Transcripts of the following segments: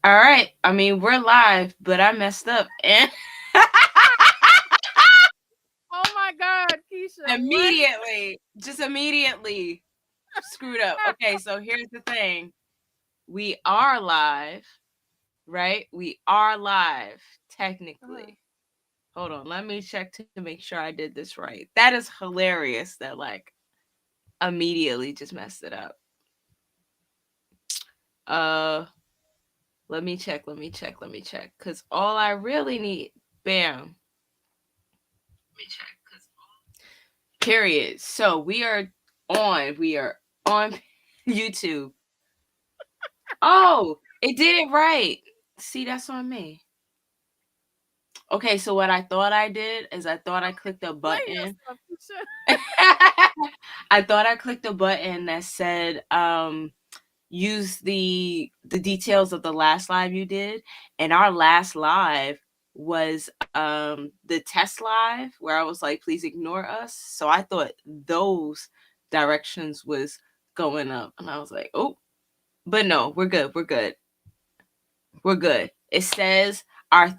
All right. I mean, we're live, but I messed up and Oh my God, Keisha, what? immediately screwed up. Okay, so here's the thing. We are live, right? We are live Uh-huh. technically. Hold on, let me check to make sure I did this right. That is hilarious that like immediately just messed it up. Uh let me check cuz all I really need bam. Let me check cuz period. So we are on YouTube. Oh, it did it right. See, that's on me. Okay, so what I thought I did is I thought I clicked a Explain button. yourself, Keisha. I thought I clicked a button that said use the details of the last live you did, and our last live was the test live where I was like please ignore us. So I thought those directions was going up and I was like, "Oh, but no, we're good. We're good. We're good." It says our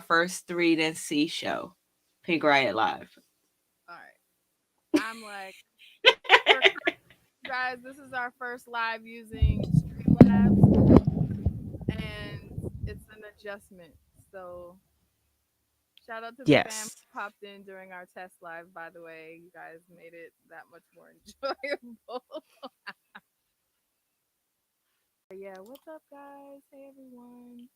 first 3 then C show. Pink Riot Live. All right. I'm like, for guys, this is our first live using Streamlabs, and it's an adjustment. So shout out to the fam Yes. who popped in during our test live. By the way, you guys made it that much more enjoyable. Yeah, what's up, guys? Hey, everyone.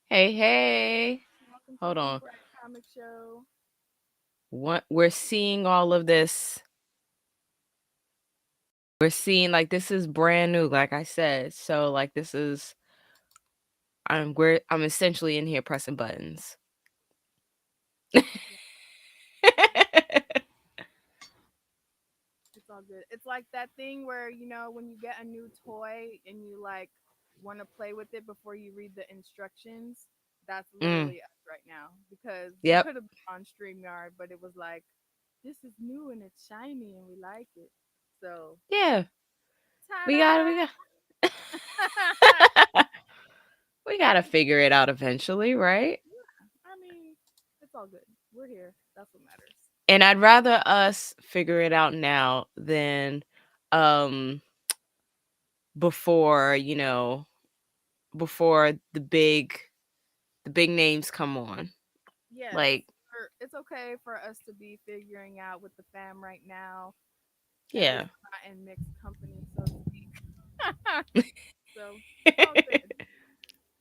Hey, hey. Welcome to Hold the Pink on. Rat Comic Show. What we're seeing all of this. We're seeing like this is brand new, like I said. So like this is I'm essentially in here pressing buttons. It's all good. It's like that thing where, when you get a new toy and you like want to play with it before you read the instructions. That's Mm, literally us right now because we yep. could have been on StreamYard, but it was like, this is new and it's shiny and we like it. So, Yeah. We got it. ta-da! We got we got to figure it out eventually, right? I mean, it's all good. We're here. That's what matters. And I'd rather us figure it out now than um before, before the big names come on. Yes. Like, It's okay for us to be figuring out with the fam right now. yeah. Everyone's not in mixed company, so to speak. So it's all good.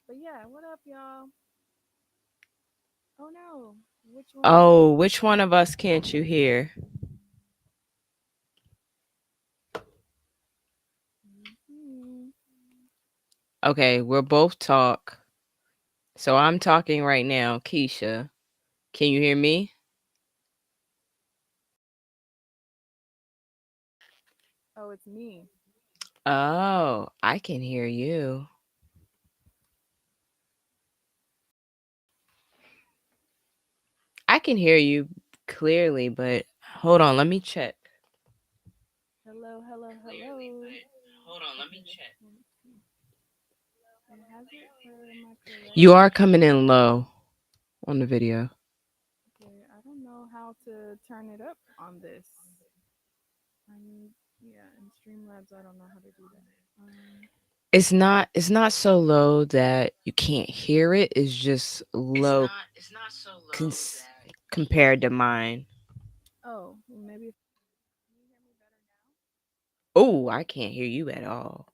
But yeah, what up, y'all? Oh no, which one of us? Oh, which one of us can't you hear? Mhm. Okay, we're both talk. So I'm talking right now, Keisha. Can you hear me? Oh, it's me. Oh, I can hear you. I can hear you clearly, but hold on, let me check. Hello, hello, Clearly, hello. but hold on, let me Okay, check. let me see. It has it, or am I correct? You are coming in low on the video. Okay, I don't know how to turn it up on this. I need, yeah, in Streamlabs, I don't know how to do that. It's not so low that you can't hear it. It's just low It's not so low cons- that compared to mine. Oh, well, maybe. Can you hear me better now? Oh, I can't hear you at all.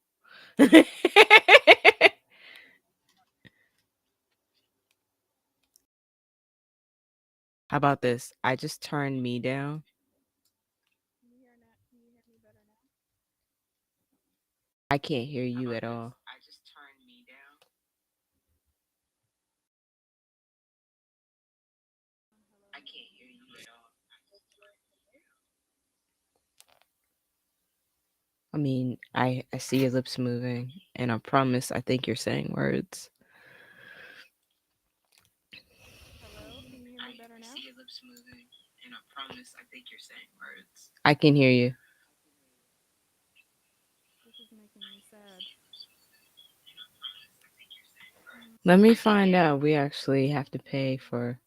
How about this? I just turned me down. Can you hear me better now? I can't hear How you about at this? all. I just turned me down. I can't hear you at all. I mean, I see your lips moving, and I promise I think you're saying words. Hello, can you hear me better I now? see your lips moving, and I promise I think you're saying words. I can hear you. This is making me sad. Let me find out. We actually have to pay for.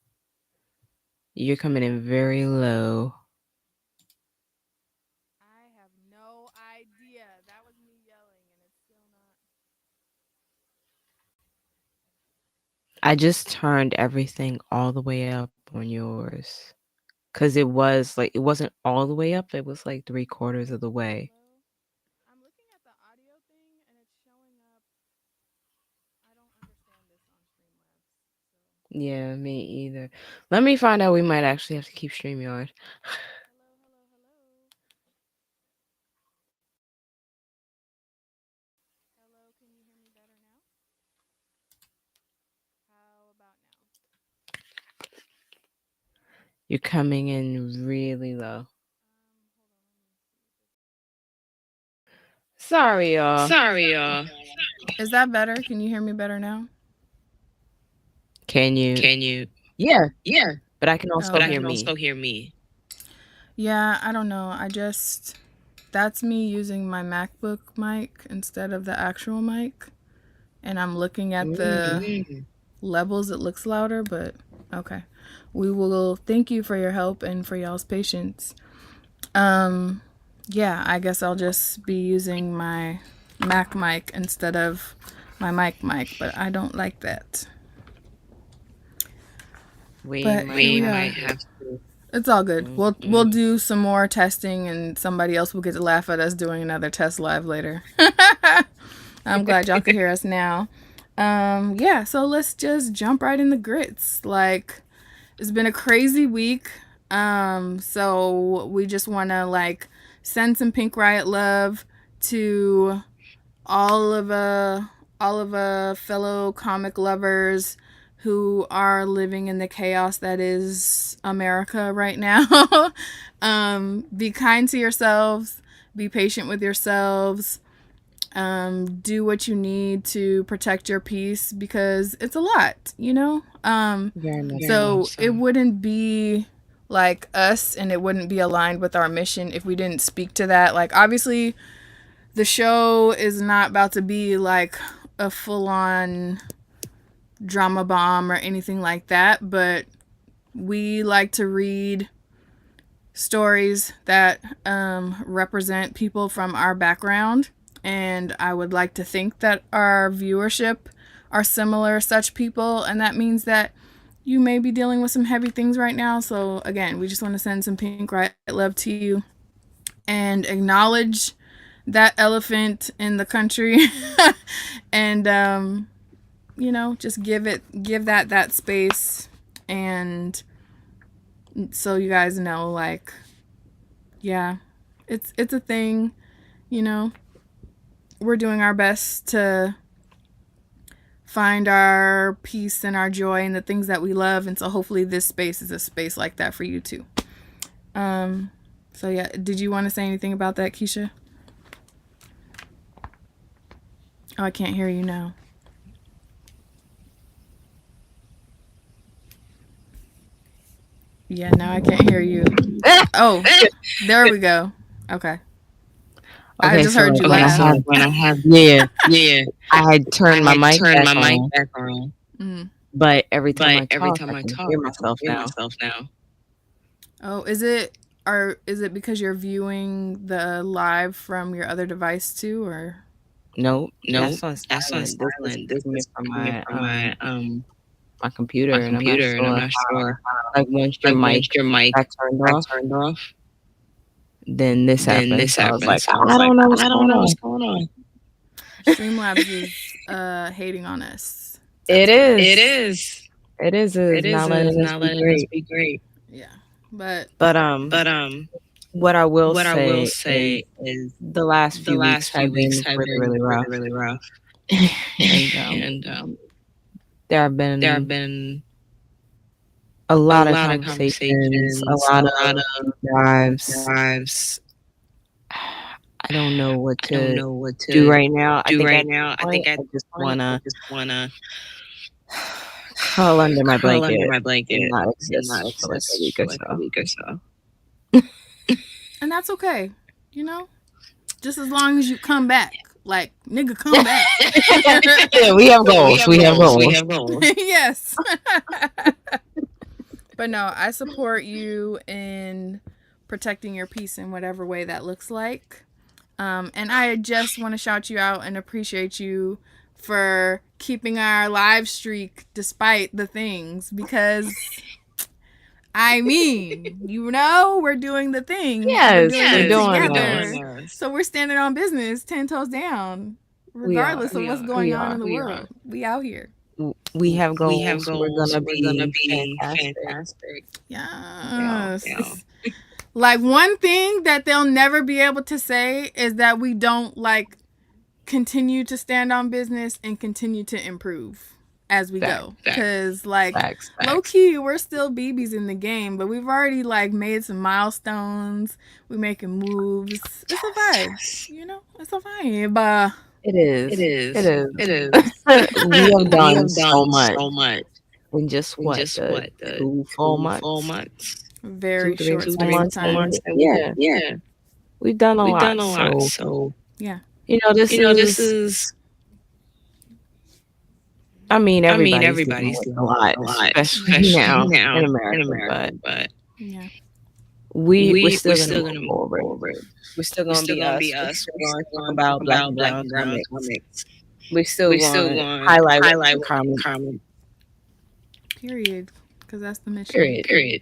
You're coming in very low. I have no idea. That was me yelling, and it's still not. I just turned everything all the way up on yours. Cause it was like it wasn't all the way up. It was like 3/4 of the way. Low. I'm looking at the audio thing, and it's showing up. I don't understand this on Streamlabs. So, Yeah, me either. Let me find out. We might actually have to keep StreamYard. hello, hello, hello. Hello, can you hear me better now? How about now? You're coming in really low. Hold on, let me see if it's. Sorry, y'all. Sorry, y'all. Is that better? Can you hear me better now? Can you? Can you? Yeah, Yeah. but I can Oh, also but I hear can me. also hear me. Yeah, I don't know. That's me using my MacBook mic instead of the actual mic. And I'm looking at the levels, it looks louder, but okay. We will thank you for your help and for y'all's patience. Um, yeah, I guess I'll just be using my Mac mic instead of my mic, but I don't like that. We But might here we have are. to. It's all good. We'll Mm-mm. do some more testing, and somebody else will get to laugh at us doing another test live later. I'm glad y'all can hear us now. Yeah, so let's just jump right in the grits. Like, it's been a crazy week. So we just want to like send some Pink Riot love to all of fellow comic lovers who are living in the chaos that is America right now. Be kind to yourselves. Be patient with yourselves. Do what you need to protect your peace because it's a lot, you know? Very much so. So it wouldn't be like us and it wouldn't be aligned with our mission if we didn't speak to that. Like, obviously, the show is not about to be like a full on drama bomb or anything like that, but we like to read stories that represent people from our background. And I would like to think that our viewership are similar such people. And that means that you may be dealing with some heavy things right now. So, again, we just want to send some Pink Riot love to you and acknowledge that elephant in the country. And, just give that space. And so you guys know, like, yeah, it's a thing, you know. We're doing our best to find our peace and our joy in the things that we love, and so hopefully this space is a space like that for you too. So yeah, did you want to say anything about that, Keisha? Oh, I can't hear you now. Yeah, now I can't hear you. Oh, there we go. Okay. I Okay, just so heard like you when I laugh. have, yeah, Yeah, I had turned my I mic turned back my mic on, back on. but every time But I every talk, time I I can talk, hear I can myself hear now. myself now. Oh, is it because you're viewing the live from your other device too, or Nope, nope? that's on That's on silent. This is silent. This coming is from coming from my my computer, and I'm not computer, and I'm sure not how. sure how. Like once your Like mic once your mic got turned got off, turned off, then this then happened. this So I was happened. like, So I was I like, don't know what's I don't going know on. what's going on. Streamlabs is hating on us. It That's what it is. is. It is. It is. It is It not is. letting Is us not be letting us great. be great. Yeah, but But but what I will what I will say is say is the last the few weeks last have few weeks been have really, been really really, rough. really rough. And And there have there have been been a a lot of lot of conversations, a conversations, lot a of lot of deep dives. dives. I don't know what I don't to know what do to right now. I do think right at this now. I point, think at I this just point, want I to just want to curl under my curl under blanket my and blanket not and not exist for like a exist week for or like a so. week or so. And that's okay, you know? Just as long as you come back. Like, nigga, come back. Yeah, we have We goals. have We have goals. We goals. have goals. Yes. But no, I support you in protecting your peace in whatever way that looks like. And I just want to shout you out and appreciate you for keeping our live streak despite the things, because I mean, we're doing the thing. We're Yes, doing we're it doing together. this. So we're standing on business 10 toes down, We are. regardless of what's We going on are. in the world. We out here. We have We have goals. We're goals. gonna We're gonna be be fantastic. fantastic. Yeah. Yes. Yeah. Like, one thing that they'll never be able to say is that we don't like continue to stand on business and continue to improve as we Fact. go. Because like Facts. low key, we're still BBs in the game, but we've already like made some milestones. We're making moves. It's a vibe, It's a vibe. It is. It It is. is. It is. We have We done have so done much so much in just in what just the the 2 full 2 full months, months, Very short 2 3 4 space of months. And time. yeah, Yeah, we've done a we've lot. done a lot. So So Yeah. this this is. is. I mean, I mean, everybody's dealing everybody's with a dealing with lot, a lot, especially especially now now in in America. America. But But Yeah. we're we're still gonna still move gonna move forward. forward. We're still We're gonna still be gonna be us. We're us. still We're gonna still talk gonna talk about black and about black brown and brown comics. comics. We're still We're still gonna going to highlight what highlight the what comic. common. Period. Because that's the mission. Period. Period.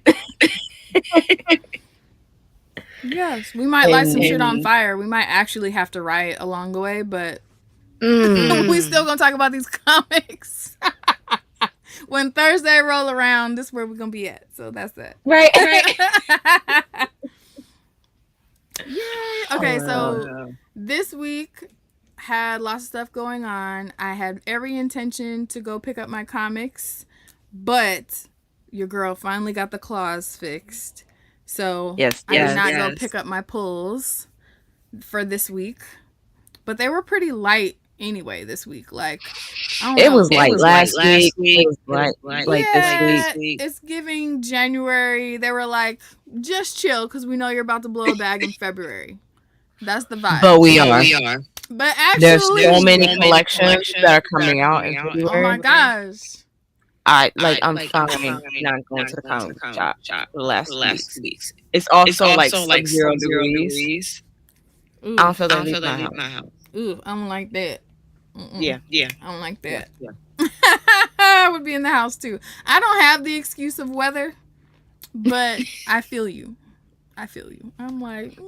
Yes. We might light some shit on And fire. We might actually have to riot along the way, but we still mm, gonna talk about these comics. When Thursday roll around, this is where we're gonna be at. So that's that. Right. Right. Yay. Okay, so uh, this week had lots of stuff going on. I had every intention to go pick up my comics, but your girl finally got the claws fixed. So Yes. I did Yes. not go yes. pick up my pulls for this week. But they were pretty light anyway this week. Like, I don't It know. was It like was last like last week. It week. was It was like this Yeah, week. this week. it's giving January. They were like, just chill because we know you're about to blow a bag in February. That's the vibe. But we But are. we are. But There's actually, so many so many collections that are coming out in oh February. my gosh. I'm I'm finally finally not going not to the going to comic the comic shop shop for the for last the 2 last weeks. 2 weeks. It's It's also like also like sub-zero sub-zero degrees. degrees. Ooh, I don't feel I like don't leaving feel my like leaving house. my house. ooh, I don't like that. Yeah. Yeah. I don't like Yeah. that. Yeah. I would be in the house too. I don't have the excuse of weather, but I feel you. I'm like,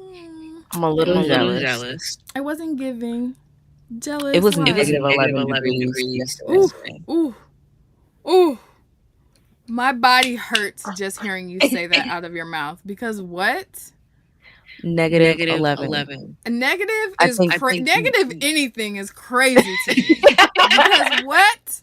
I'm a I'm little a little jealous. jealous. I wasn't giving. Jealous. It was why? It was negative negative 11 11 degrees degrees yesterday. Ooh, yesterday. ooh, ooh. My body hurts just hearing you say that out of your mouth. Because what? Negative Negative 11. 11. A negative I is think. I think negative anything is crazy to me. Because what?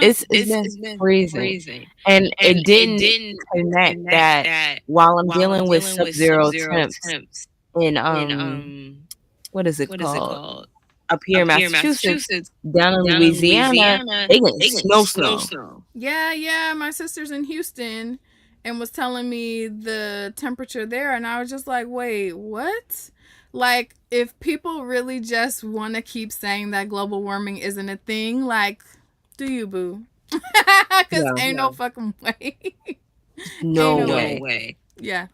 It's It's been been freezing, freezing. and And it it didn't didn't connect connect that that while I'm while I'm dealing with dealing with sub-zero sub-zero temps temps in in what is it what is it called called? up here in Up here in Massachusetts, Massachusetts, down in down in Louisiana, Louisiana, they getting they get snow. snow. Yeah. My sister's in Houston and was telling me the temperature there, and I was just like, wait, what? Like, if people really just want to keep saying that global warming isn't a thing, like, do you, boo? Because ain't no fucking way. No Ain't no way. way. Yeah.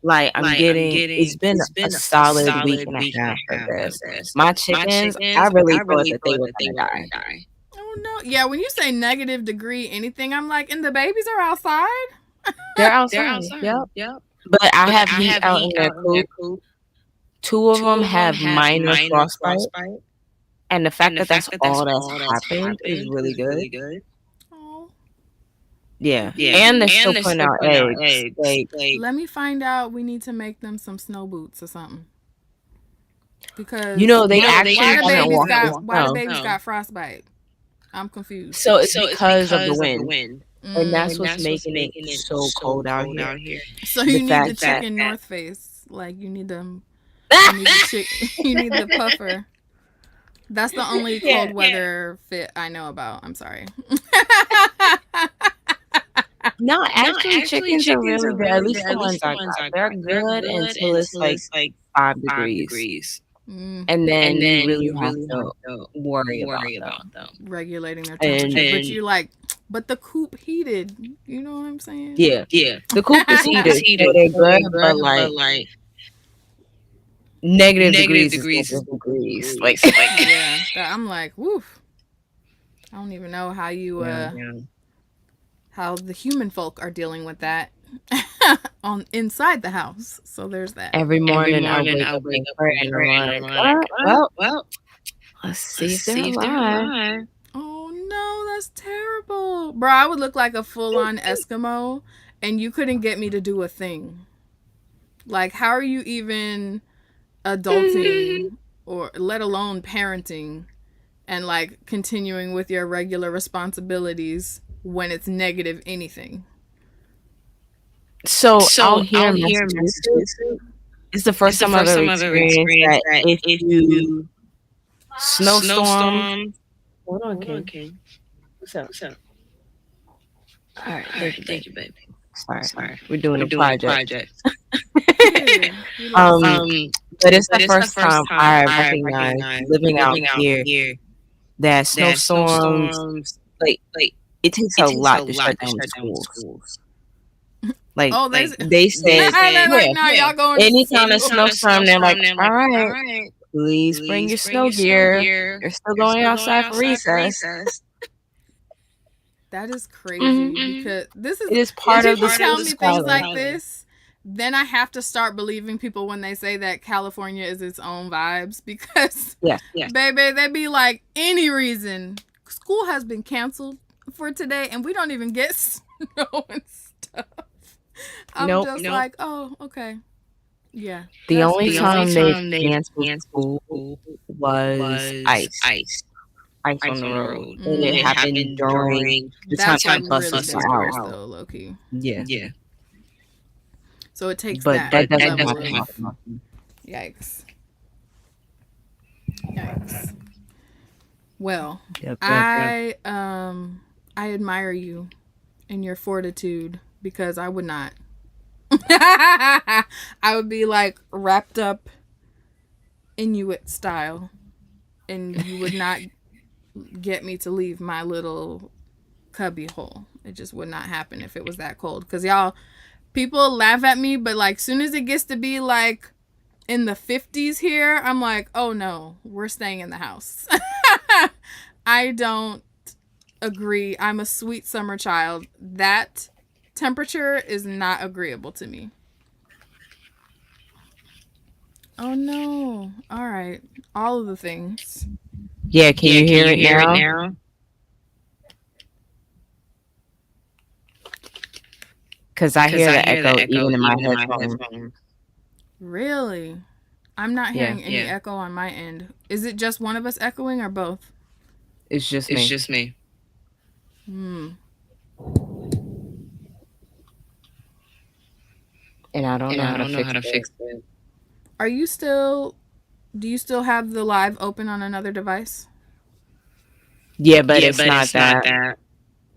Like I'm getting, it's been It's a been a solid week solid and week a and half a of half of this. this. My My chickens, I chickens, really I thought really that they thought were that they gonna were die. gonna die. Oh no. Yeah, when you say negative degree anything, I'm like, and the babies are outside? They're They're outside. outside. Yep. Yep. But I But have I heat have out in heat their out in their coop. coop. 2 of 2 them of them have have minor minor frostbite, frostbite. and the And fact the that fact that's that that's all that's all that's happened is happened really is good. really good. Oh. Yeah. Yeah. And they're still And they're putting still out putting out eggs. eggs. Like, Let me find out. We need to make them some snow boots or something. Because they they actually why the haven't babies walked got the why the snow. babies got frostbite? I'm confused. So it's So it's because of the because of the wind. wind. And that's And what's that's what's making it making it so so cold out cold here. out here. So The you need the fact that chicken North Face. Like you need them. You need the you need the puffer. That's the only cold weather fit I know about. I'm sorry. no, actually Actually, chickens are chickens really are good. At really least good. the At ones least the I ones got. I They're got. They're good good until it's until like it's like 5 5 degrees. degrees. Mm. and then you really you have really have to to worry about worry them. about them. Regulating their And temperature, but you're like, but the coop heated. You know what I'm saying? yeah, Yeah, the coop is coop is heated, so heated, they're so good, they're but good, but like like negative negative degrees is degrees is negative degrees. Like degrees. Like Yeah, I'm like, woof. I don't even know how you yeah. how the human folk are dealing with that on inside the house. So there's that. Every every morning I morning wake I up wake in up prayer in and I'm prayer and I'm like, like, well, well, let's see let's if they're see if they're alive. alive. Oh no, that's terrible. Bro, I would look like a full on Eskimo and you couldn't get me to do a thing. Like, how are you even adulting or let alone parenting and like continuing with your regular responsibilities when it's negative anything? So out So here out in here in Massachusetts, Massachusetts, it's the it's first the time I've first ever time I've ever experienced experienced that that if if you you snowstorm. snowstorm. Hold on, Hold on, King. King. What's up? What's up? All right, All thank right, you, baby. thank you, baby. Sorry, Sorry, we're doing we're a doing a project. project. Period. We love Um, that. but it's the But it's the first first time time I I recognize recognize living out living out here here that that snowstorms, snowstorms, like, like it takes it a takes a lot to shut lot to down the shut down schools. schools. Like Oh, there's Like they they said, they're said, like, yeah, now yeah, y'all going to anytime any it's school. kind of snowstorm, they're like, snowstorm, they're all like, all right, right, please bring your please bring snow your snow gear. gear. You're still You're going still going outside for outside for recess. recess. That is crazy Hmm. because this It is is when part of the people Part of tell the me school things pilot. like this, then I have to start believing people when they say that California is its own vibes because Yes. Yes. baby, they be like any reason. School has been canceled for today and we don't even get snow and stuff. I'm Nope. just like, oh, okay. Yeah. The That's only The crazy. only time they time they canceled canceled school school was was ice. ice. Ice on Ice the on the road. road. And And it it happened happened during during the time That's like time really buses were out. dangerous though, low key. Yeah. Yeah. So it takes But that that But that doesn't level happen doesn't of often. yikes. Yikes. Well, Yep. I admire you and your fortitude because I would not. I would be like wrapped up Inuit style and you would not get me to leave my little cubby hole. It just would not happen if it was that cold cuz y'all people laugh at me but like soon as it gets to be like in the 50s here, I'm like, "Oh no, we're staying in the house." I don't agree. I'm a sweet summer child. That temperature is not agreeable to me. Oh no. All right. All of the things. Yeah, can Yeah, you can hear you it hear it now? now? Because I Because hear I the hear the echo echo even in my even in my headphones. headphones. Really? I'm not Yeah, hearing any Yeah. echo on my end. Is it just one of us echoing or both? it's just It's me. just me. Hmm. And I don't And know I how to don't know how fix to it. fix it. Are you still do you still have the live open on another device? Yeah, but Yeah, it's but not it's not that that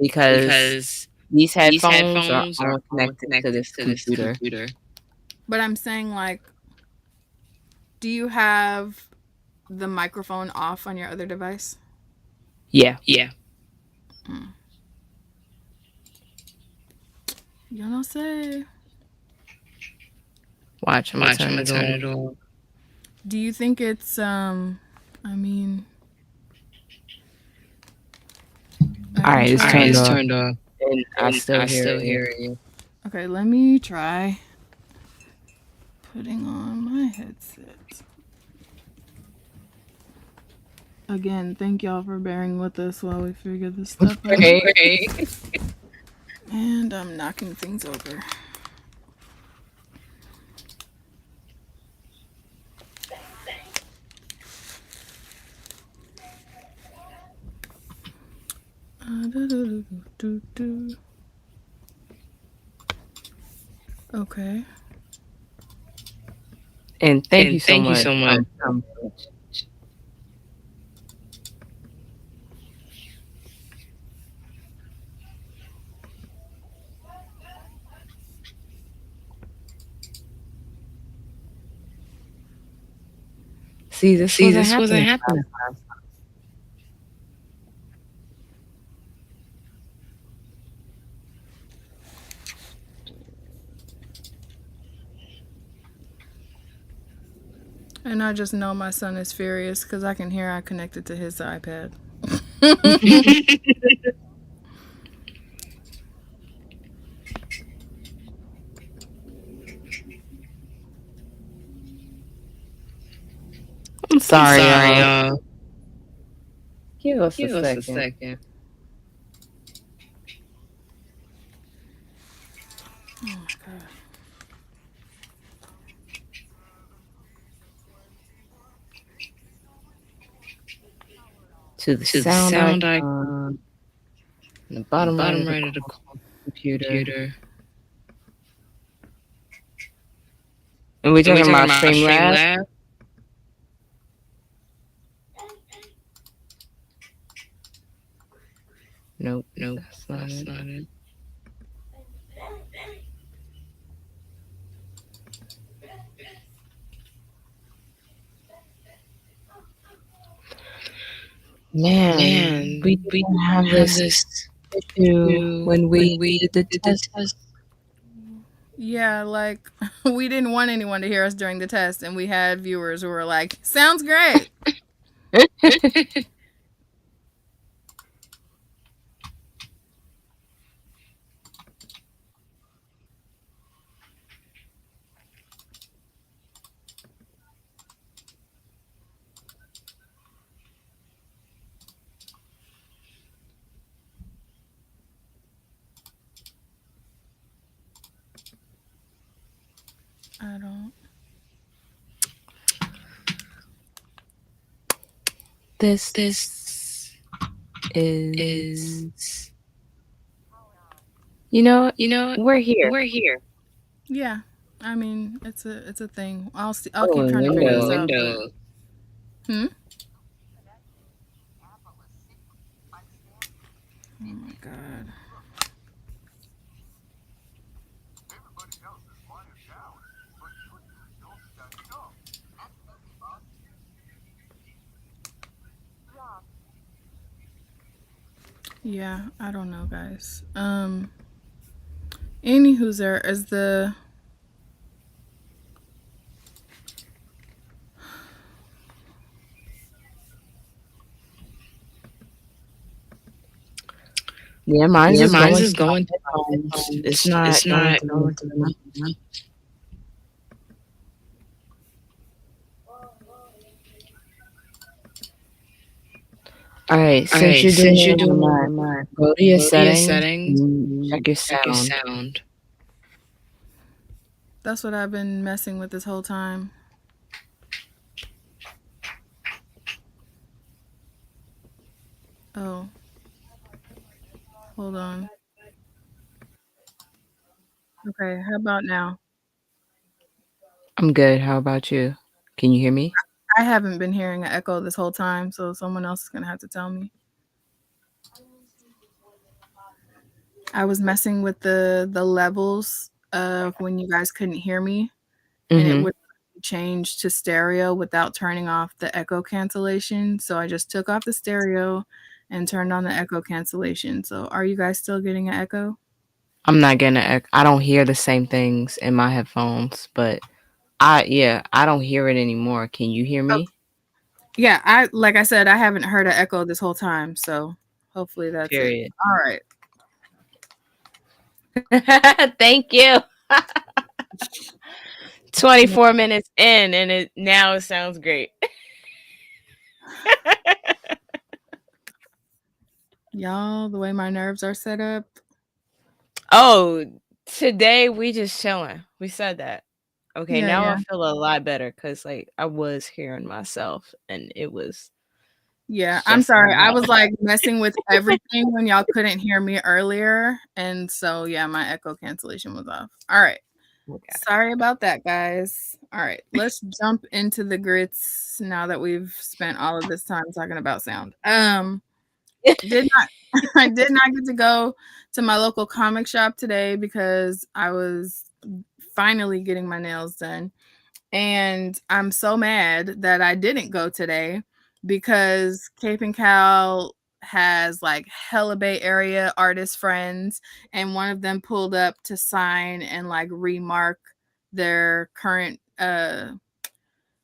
because because these these headphones are headphones all are all connected to connected this to this computer. computer. But I'm saying like do you have the microphone off on your other device? Yeah. Yeah. Hmm. You don't say. Watch, I'm gonna Watch, I'm turn gonna it turn it on. on. Do you think it's I mean I All can right, it's All right, turned it's try. off, turned off, and I and still I hear still you. hear you. Okay, let me try putting on my headset. Again, thank y'all for bearing with us while we figure this stuff out. Right? Right. And I'm knocking things over. Okay. And thank you And so thank you much. so much. See, this See, wasn't this wasn't happening happening. last time. And I just know my son is furious because I can hear I connected to his iPad. I'm I'm sorry, sorry, y'all. y'all. Give us a Give us a second. second. Oh my god. To the To the sound sound icon icon in the in the bottom right of bottom the right of the computer. computer. And we're And we talking talking about about Streamlabs? Streamlabs? Nope, Nope, that's not that's it. not it. Man, Man, we we didn't have have this this issue issue when we when we did the did the test. test. Yeah, like we didn't want anyone to hear us during the test, and we had viewers who were like, "Sounds great." I don't. This This is, is, you know, you know, we're here. we're here. Yeah, I mean, it's a thing. I'll Oh, keep and trying to figure this Windows. out. But, hmm. Oh my god. Yeah, I don't know, guys. Anywho's there is the Yeah, mine's yeah, is mine's going is to my going to headphones. It's phones. not It's going not through going into the mic. to. All right, All since right, you're doing since it you're on the doing it on the Mac, Mac, go to your go to your settings settings and check and your check your sound. sound. That's what I've been messing with this whole time. Oh, hold on. Okay, how about now? I'm good. How about you? Can you hear me? I haven't been hearing an echo this whole time, so someone else is gonna have to tell me. I was messing with the levels of when you guys couldn't hear me, and it Mm-hmm. would change to stereo without turning off the echo cancellation. So I just took off the stereo and turned on the echo cancellation. So are you guys still getting an echo? I'm not gonna. I don't hear the same things in my headphones, but I don't hear it anymore. Can you hear Oh, me? yeah, I like I said, I haven't heard an echo this whole time, so hopefully that's it. Period. All right. Thank you. Yeah. 24 minutes in, and it sounds great. Y'all, the way my nerves are set up. Oh, today we just chilling. We said that. Okay, Yeah, now yeah. I feel a lot better because like I was hearing myself, and it was Yeah, I'm stressing sorry. me I out. was like messing with everything when y'all couldn't hear me earlier. And so, yeah, my echo cancellation was off. All right. Okay. Sorry about that, guys. All right. Let's jump into the grits now that we've spent all of this time talking about sound. Did not I did not get to go to my local comic shop today because I was finally getting my nails done. And I'm so mad that I didn't go today because Cape and Cal has like hella Bay Area artist friends, and one of them pulled up to sign and like remark their current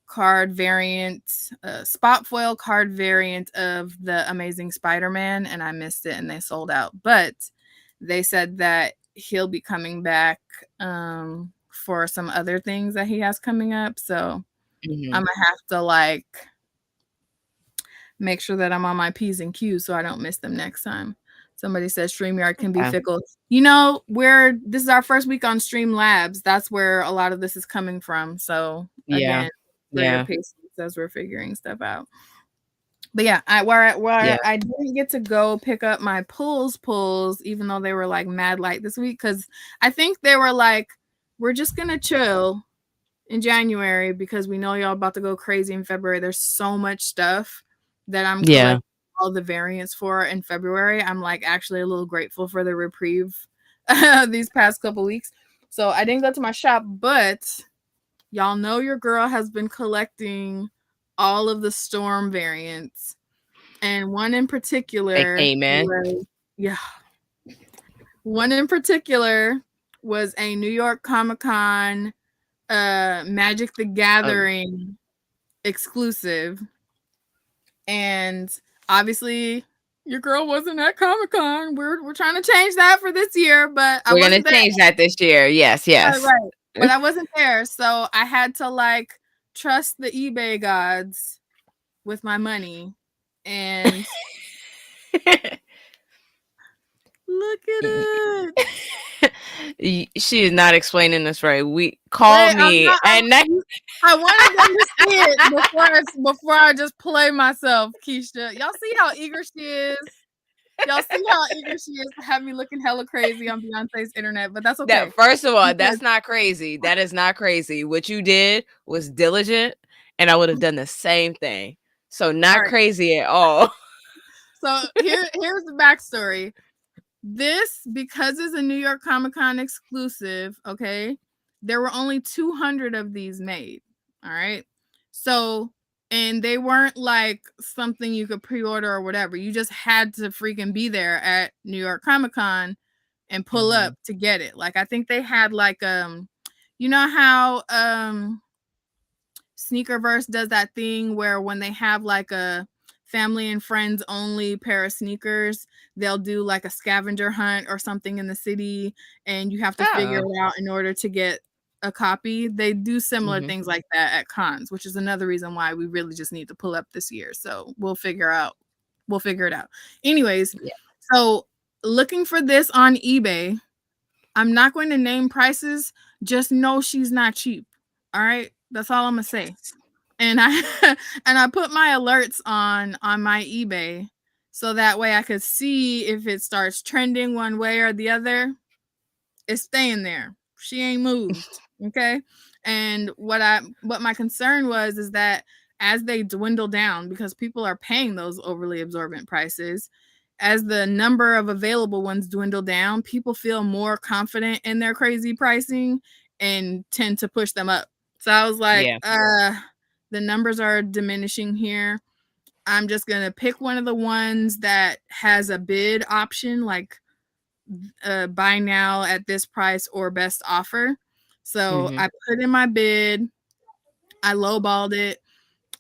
card variant, spot foil card variant of the Amazing Spider-Man, and I missed it and they sold out. But they said that he'll be coming back for some other things that he has coming up. So I'm gonna have to like make sure that I'm on my P's and Q's so I don't miss them next time. Somebody said StreamYard can be fickle. You know, this is our first week on Streamlabs. That's where a lot of this is coming from. So again, for your patience as we're figuring stuff out. But yeah, I didn't get to go pick up my pulls, even though they were like mad light this week, because I think they were like, we're just gonna chill in January because we know y'all about to go crazy in February. There's so much stuff that I'm collecting all the variants for in February. I'm like actually a little grateful for the reprieve these past couple weeks. So I didn't go to my shop, but y'all know your girl has been collecting all of the Storm variants. And one in particular one in particular was a New York Comic-Con Magic the Gathering exclusive. And obviously your girl wasn't at Comic-Con. We're trying to change that for this year, but we're gonna change that this year. Yes. Right. But I wasn't there, so I had to like trust the eBay gods with my money. And look at it. She is not explaining this right. We call me and I wanted them to see it before I just play myself, Keisha. Y'all see how eager she is? Y'all see how eager she is to have me looking hella crazy on Beyonce's internet, but that's okay. First of all, that's not crazy. That is not crazy. What you did was diligent, and I would have done the same thing. So not crazy at all. So here's the backstory. This, because it's a New York Comic-Con exclusive, okay, there were only 200 of these made. All right. So, and they weren't like something you could pre-order or whatever. You just had to freaking be there at New York Comic-Con and pull up to get it. Like I think they had like you know how Sneakerverse does that thing where when they have like a family and friends only pair of sneakers, they'll do like a scavenger hunt or something in the city, and you have to figure it out in order to get a copy. They do similar things like that at cons, which is another reason why we really just need to pull up this year. So we'll figure it out. Anyways, so looking for this on eBay, I'm not going to name prices, just know she's not cheap. All right, that's all I'm gonna say. And I put my alerts on my eBay so that way I could see if it starts trending one way or the other. It's staying there. She ain't moved. Okay. And what my concern was is that as they dwindle down, because people are paying those overly absorbent prices, as the number of available ones dwindle down, people feel more confident in their crazy pricing and tend to push them up. So I was like, the numbers are diminishing here. I'm just going to pick one of the ones that has a bid option, like buy now at this price or best offer. So I put in my bid, I lowballed it,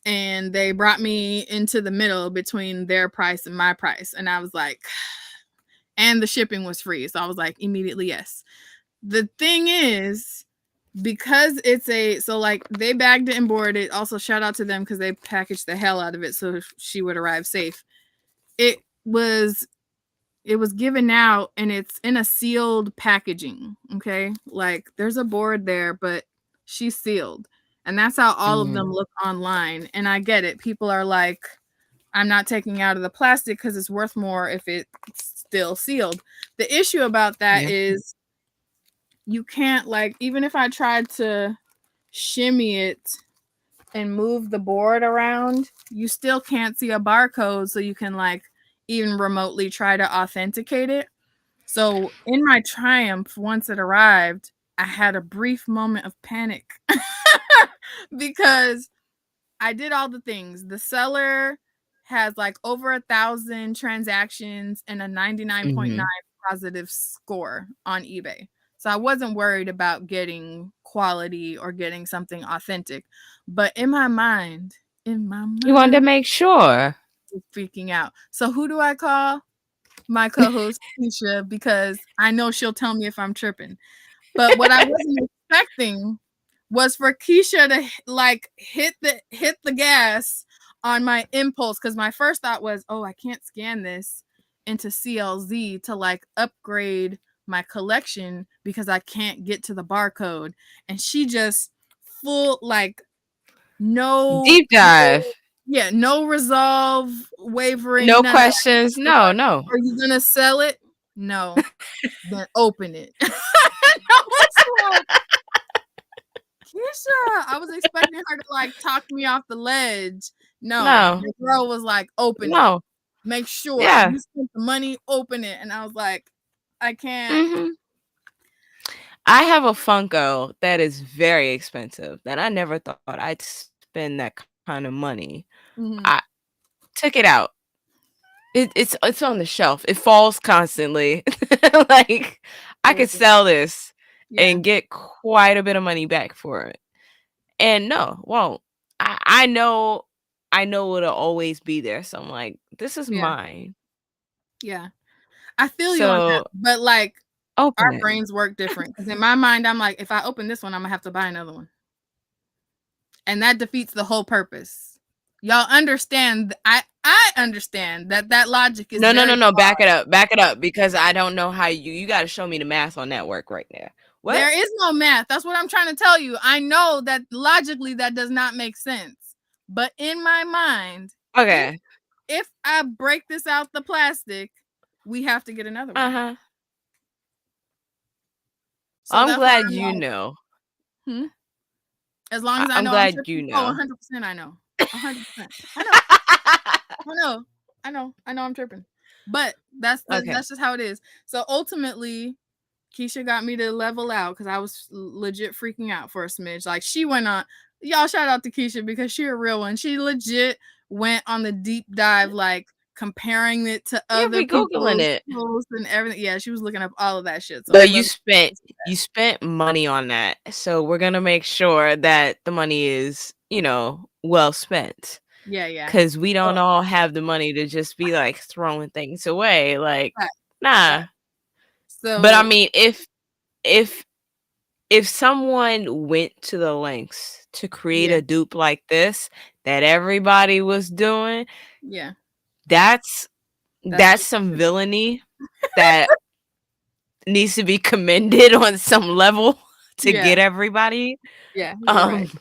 and they brought me into the middle between their price and my price. And I was like, and the shipping was free. So I was like, immediately, yes. The thing is, because so like they bagged it and boarded it. Also, shout out to them because they packaged the hell out of it so she would arrive safe. It was given out and it's in a sealed packaging. Okay, like there's a board there, but she's sealed, and that's how all of them look online. And I get it. People are like, I'm not taking out of the plastic because it's worth more if it's still sealed. The issue about that is you can't, like, even if I tried to shimmy it and move the board around, you still can't see a barcode so you can like even remotely try to authenticate it. So in my triumph, once it arrived, I had a brief moment of panic because I did all the things. The seller has like over 1,000 transactions and a 99.9 Mhm. positive score on eBay. So I wasn't worried about getting quality or getting something authentic. But in my You wanted to mind, make sure. I was freaking out. So who do I call? My co-host Keisha, because I know she'll tell me if I'm tripping. But what I wasn't expecting was for Keisha to like hit the gas on my impulse, because my first thought was, oh, I can't scan this into CLZ to like upgrade my collection because I can't get to the barcode. And she just full like no Deep dive. yeah, no resolve, wavering, No none of that. questions. She was No, like, no. are you gonna sell it? No. Then open it. And I was like, Keisha, I was expecting her to like talk me off the ledge. No, No. the girl was like, open it. No. Make sure Yeah. you spent the money, open it. And I was like, I can't. Mhm. I have a Funko that is very expensive that I never thought I'd spend that kind of money. I Mhm. took it out. It's on the shelf. It falls constantly. Like I could Listen, sell this yeah, and get quite a bit of money back for it. And no, won't. I know it'll always be there. So I'm like, this is yeah, mine. yeah. I feel you on that. So But like open our it. brains work different. Because in my mind, I'm like, if I open this one, I'm gonna have to buy another one. And that defeats the whole purpose. Y'all understand I understand that logic is No, no, very no, no. Back it up. Back it up because I don't know how you got to show me the math on that work right there. What? there is no math. That's what I'm trying to tell you. I know that logically that does not make sense. But in my mind, if Okay. if I break this out the plastic, we have to get another one. Uh-huh. So I'm that's why glad I'm you like, know. hmm? As long as I I'm know I'm glad you tripping. Oh, know. 100% I know. 100%. I know. I know. I know I'm tripping. But Okay. that's just how it is. So ultimately, Keisha got me to level out because I was legit freaking out for a smidge. Like she went on, y'all shout out to Keisha because she a real one. She legit went on the deep dive, like comparing it to Yeah, other we googling people's it. posts and everything. Yeah, she was looking up all of that shit. So I But love you spent money on that. So we're going to make sure that the money is, well spent. yeah, yeah. Cuz we don't So, all have the money to just be like throwing things away like right, nah. right. But I So mean if if someone went to the lengths to create yeah, a dupe like this that everybody was doing, yeah, that's that's that's some villainy that needs to be commended on some level to yeah, get everybody. yeah. You're right. Um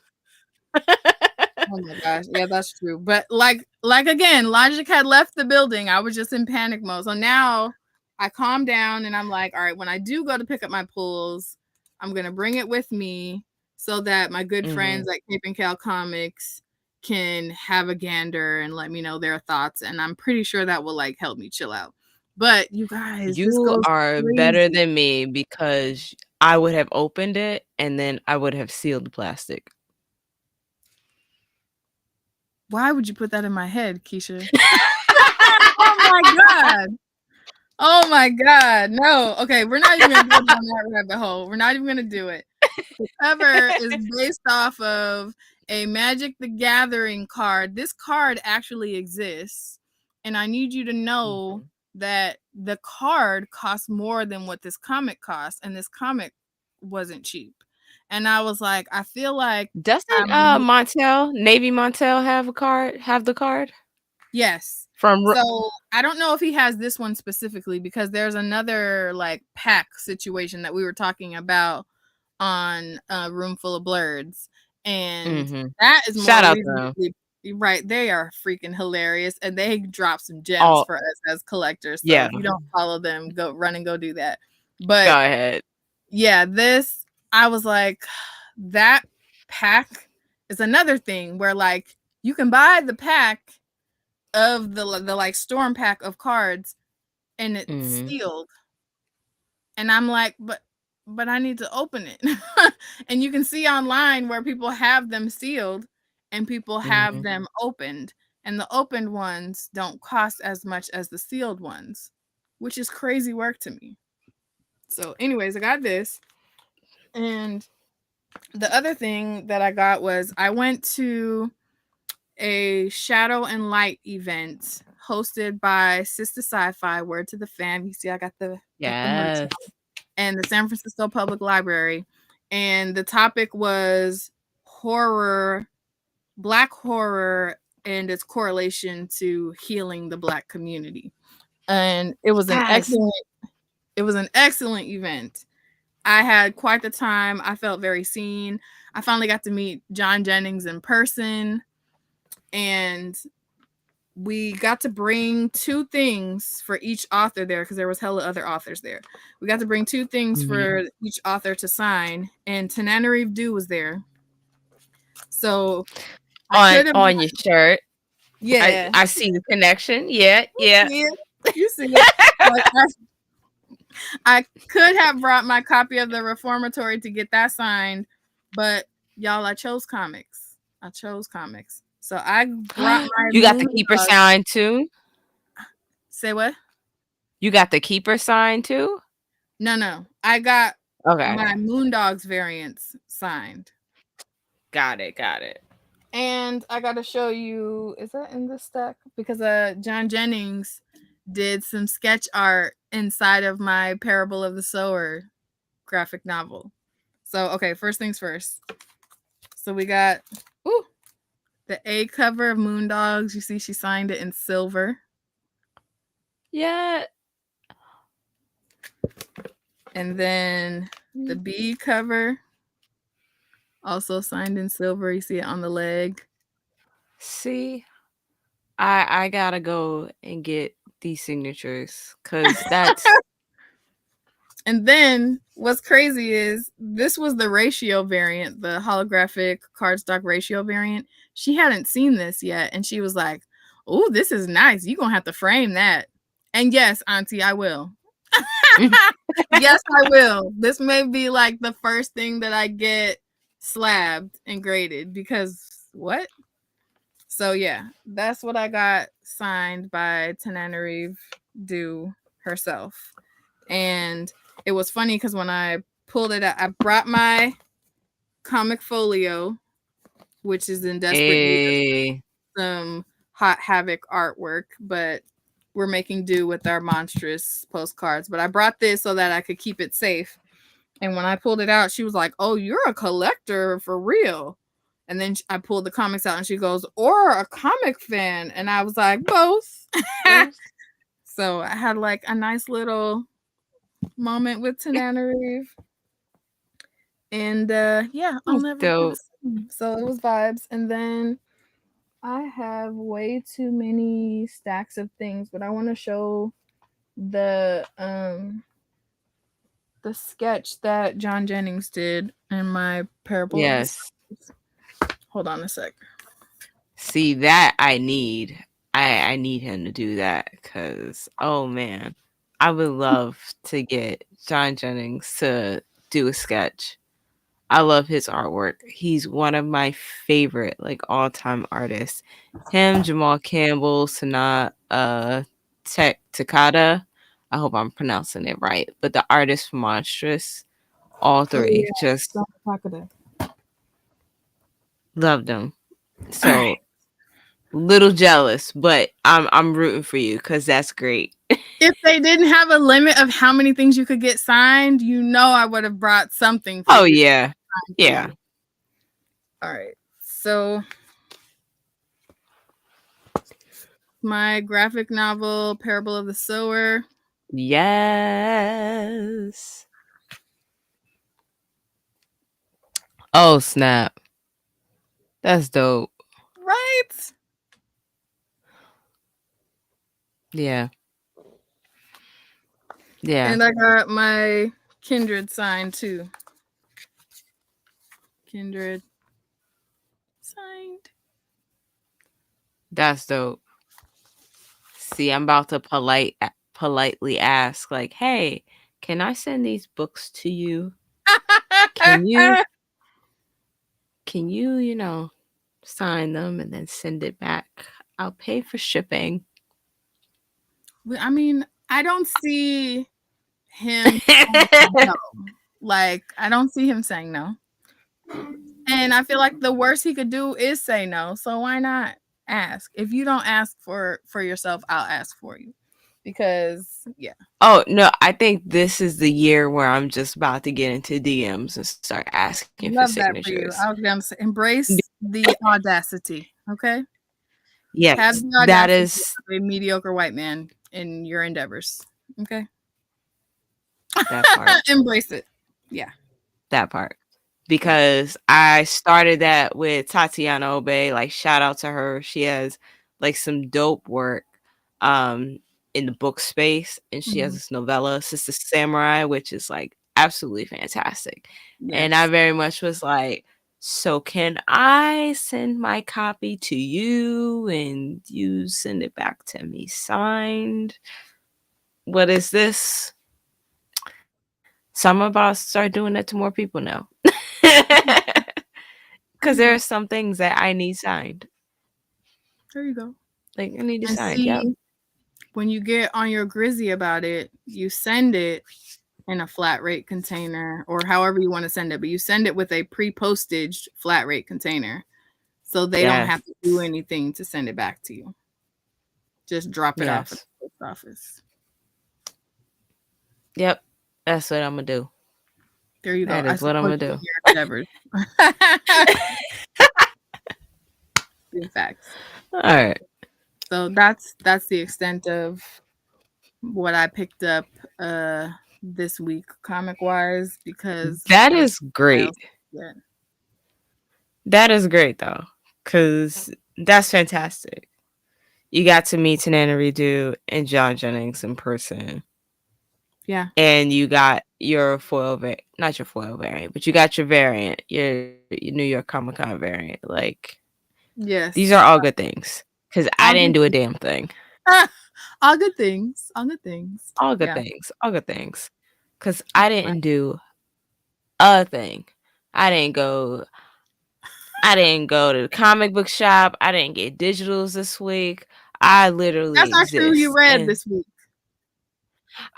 Oh my gosh, yeah, that's true. But like again, logic had left the building. I was just in panic mode. So now I calm down and I'm like, all right, when I do go to pick up my pulls, I'm gonna bring it with me so that my good friends mhm. at Cape and Cal Comics can have a gander and let me know their thoughts. And I'm pretty sure that will like help me chill out. But you guys, this You goes are better crazy. than me because I would have opened it and then I would have sealed the plastic. Why would you put that in my head, Keisha? Oh my god. Oh my god, no. Okay, we're not even gonna go down that rabbit hole. We're not even gonna do it. The cover is based off of a Magic the Gathering card. This card actually exists, and I need you to know Mhm. that the card costs more than what this comic costs, and this comic wasn't cheap. And I was like, I feel like Doesn't I'm Navy Montel have the card yes. from So I don't know if he has this one specifically because there's another like pack situation that we were talking about on a Room Full of Blurs, and Mhm. that is Shout more out to them. reasonably right. They are freaking hilarious, and they drop some gems All for us as collectors. So yeah, if you don't follow them, go run and go do that. go But ahead. yeah, this I was like, that pack is another thing where like you can buy the pack of the like storm pack of cards and it's Mhm. sealed. And I'm like, but I need to open it. And you can see online where people have them sealed and people have Mhm. them opened. And the opened ones don't cost as much as the sealed ones, which is crazy work to me. So, anyways, I got this. And the other thing that I got was I went to a Shadow and Light event hosted by Sister Sci-Fi. Word to the fam. You see, I got the merch Yes. and the San Francisco Public Library. And the topic was horror, black horror, and its correlation to healing the black community. And Yes. it was an excellent event. I had quite the time. I felt very seen. I finally got to meet John Jennings in person, and we got to bring two things for each author there because there was hella other authors there. We got to bring two things Mhm. for each author to sign, and Tananarive Dew was there. So I could have, On your shirt. yeah, I see the connection. Yeah, yeah. yeah, you see it. Like I could have brought my copy of the Reformatory to get that signed, but y'all, I chose comics. I chose comics. So I brought my You got the keeper Moondog. sign too? Say what? You got the keeper sign too? No, no. I got Okay. my Moondogs variants signed. Got it. Got it. And I got to show you, is that in this stack? Because John Jennings did some sketch art inside of my Parable of the Sower graphic novel. So, okay, first things first. So we got ooh, the A cover of Moondogs. You see she signed it in silver. Yeah. And then the B cover, also signed in silver. You see it on the leg. See, I gotta go and get these signatures because that's And then what's crazy is this was the ratio variant, the holographic cardstock ratio variant. She hadn't seen this yet, and she was like, "Oh, this is nice. You're gonna have to frame that." And yes, Auntie, I will. Yes, I will. This may be like the first thing that I get slabbed and graded because what? So yeah, that's what I got signed by Tananarive Do herself. And it was funny because when I pulled it out, I brought my comic folio, which is in desperate need of a some hot havoc artwork, but we're making do with our monstrous postcards. But I brought this so that I could keep it safe. And when I pulled it out, she was like, "Oh, you're a collector for real." And then I pulled the comics out and she goes, "Or a comic fan." And I was like, "Both." So I had like a nice little moment with Tananarive. And yeah, I'll That's never be the dope. same. So it was vibes. And then I have way too many stacks of things, but I want to show the sketch that John Jennings did in my Parable of the Yes. Stars. Hold on a sec. See that I need. I need him to do that because oh man, I would love to get John Jennings to do a sketch. I love his artwork. He's one of my favorite like all time artists. Him, Jamal Campbell, Sanaa Takada. I hope I'm pronouncing it right. But the artist Monstrous, all Oh three, yeah, just Stop Takada. loved them. All right. So little jealous, but I'm rooting for you because that's great. If they didn't have a limit of how many things you could get signed, you know I would have brought something for Oh you to yeah, sign for yeah. you. All right. So my graphic novel, Parable of the Sower. Yes. Oh snap, that's dope. Right? Yeah, yeah. And I got my Kindred sign too. Kindred signed. That's dope. See, I'm about to politely ask, like, "Hey, can I send these books to you?" can you, sign them and then send it back? I'll pay for shipping. I mean, I don't see him saying no. Like, I don't see him saying no. And I feel like the worst he could do is say no. So why not ask? If you don't ask for yourself, I'll ask for you. Because yeah. Oh, no, I think this is the year where I'm just about to get into DMs and start asking for Love that for you. signatures. I was gonna say embrace the audacity. Okay. Have Yes, the that audacity is of a mediocre white man in your endeavors. Okay. that part. Embrace it. Yeah. That part. Yeah. Because I started that with Tatiana Obey. Like, shout out to her. She has like some dope work in the book space, and she has Mhm. this novella, Sister Samurai, which is like absolutely fantastic. And I Yes. very much was like, so can I send my copy to you and you send it back to me signed? What is this? So I'm about to start doing that to more people now. There Because you there go. are some things that I need signed. There you go. Like, I need it And signed. Yep. see, when you get on your grizzy about it, you send it in a flat rate container or however you want to send it, but you send it with a pre-postage flat rate container. So they don't Yes. have to do anything to send it back to you. Just drop it off at Yes. the post office. Yep. That's what I'm going to do. There you go. That I is what I'm support going to you do. in your endeavors. In facts. All right. So that's the extent of what I picked up this week comic wise because That there was is great. else yet. That is great, though. Because that's fantastic. You got to meet Tanana Redo and John Jennings in person. Yeah. And you got your foil variant, not your foil variant, but you got your variant, your New York Comic Con variant. Like, these are Yes. all good things. Because I All didn't good do a things. damn thing. All good things. All good things. All good Yeah. things. All good things. Because I didn't do a thing. I didn't go. I didn't go to the comic book shop. I didn't get digitals this week. I literally That's not true. You exist. read And this week.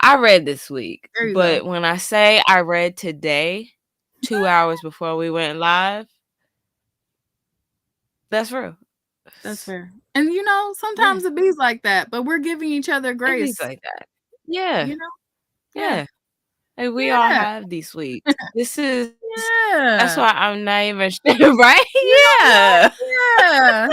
I read this week. There you go. But when I say I read today, 2 hours before we went live, that's real. That's fair. And you know, Yeah. sometimes it bees like that, but we're giving each other It be grace. like that. Yeah. You know? Yeah. Yeah. Like, we all Yeah. have these weeks. That's why Yeah. I'm not even right? You know Yeah. what? Yeah.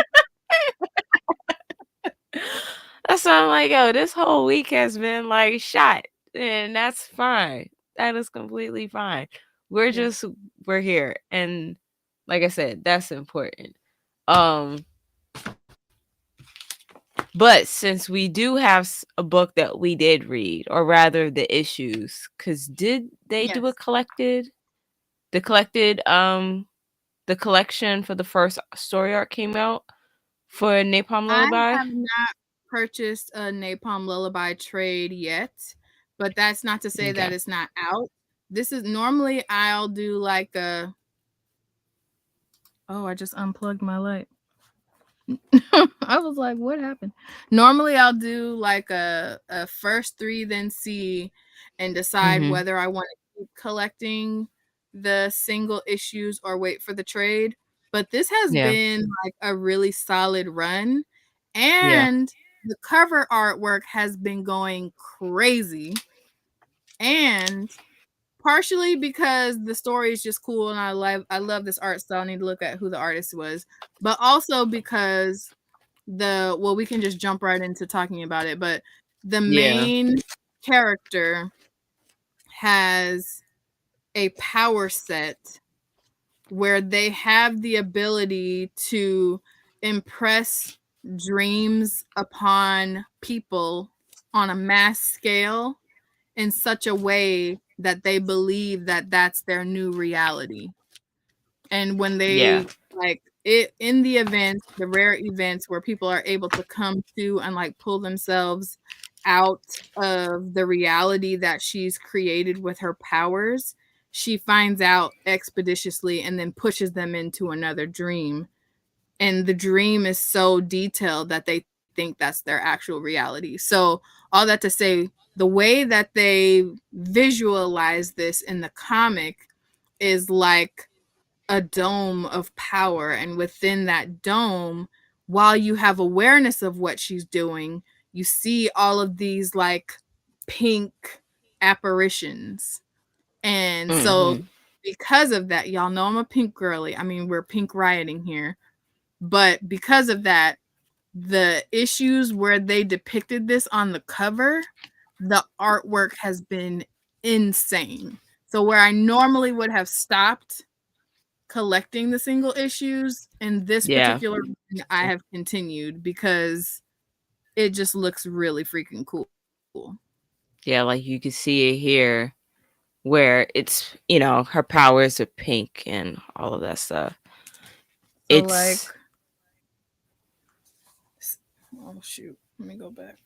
That's why I'm like, yo, this whole week has been like shot. And that's fine. That is completely fine. We're Yeah. just we're here. And like I said, that's important. Um but since we do have a book that we did read, or rather the issues, because did they do a Yes. collected the collection for the first story arc came out for Napalm I Lullaby? have not purchased a Napalm Lullaby trade yet, but that's not to say that Okay. it's not out. This is normally I'll do like a oh, I just unplugged my light. I was like, what happened? Normally I'll do like a first three, then see and decide Mm-hmm. whether I want to keep collecting the single issues or wait for the trade. But this has Yeah. been like a really solid run. Yeah. And the cover artwork has been going crazy. And partially because the story is just cool and I love this art style. I need to look at who the artist was. But also because we can just jump right into talking about it, but the Yeah. main character has a power set where they have the ability to impress dreams upon people on a mass scale in such a way that they believe that that's their new reality. And when Yeah. they like it in the events, the rare events where people are able to come to and like pull themselves out of the reality that she's created with her powers, she finds out expeditiously and then pushes them into another dream. And the dream is so detailed that they think that's their actual reality. So, all that to say, the way that they visualize this in the comic is like a dome of power. And within that dome, while you have awareness of what she's doing, you see all of these like pink apparitions. And so, Mhm. because of that, y'all know I'm a pink girly. I mean, we're pink rioting here. But because of that, the issues where they depicted this on the cover, the artwork has been insane. So, where I normally would have stopped collecting the single issues, in this Yeah. particular one, I have continued because it just looks really freaking cool. Yeah, like you can see it here where it's, her powers are pink and all of that stuff. So, like, It's oh shoot, let me go back.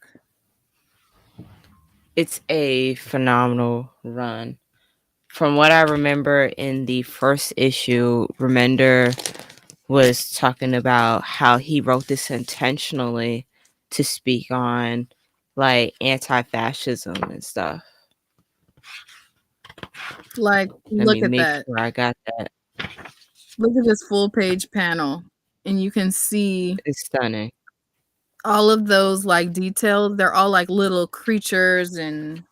it's a phenomenal run. From what I remember in the first issue, Remender was talking about how he wrote this intentionally to speak on like anti-fascism and stuff. Like, Let look me at make that. sure I got that. Look at this full page panel, and you can see It's stunning. all of those like details. They're all like little creatures and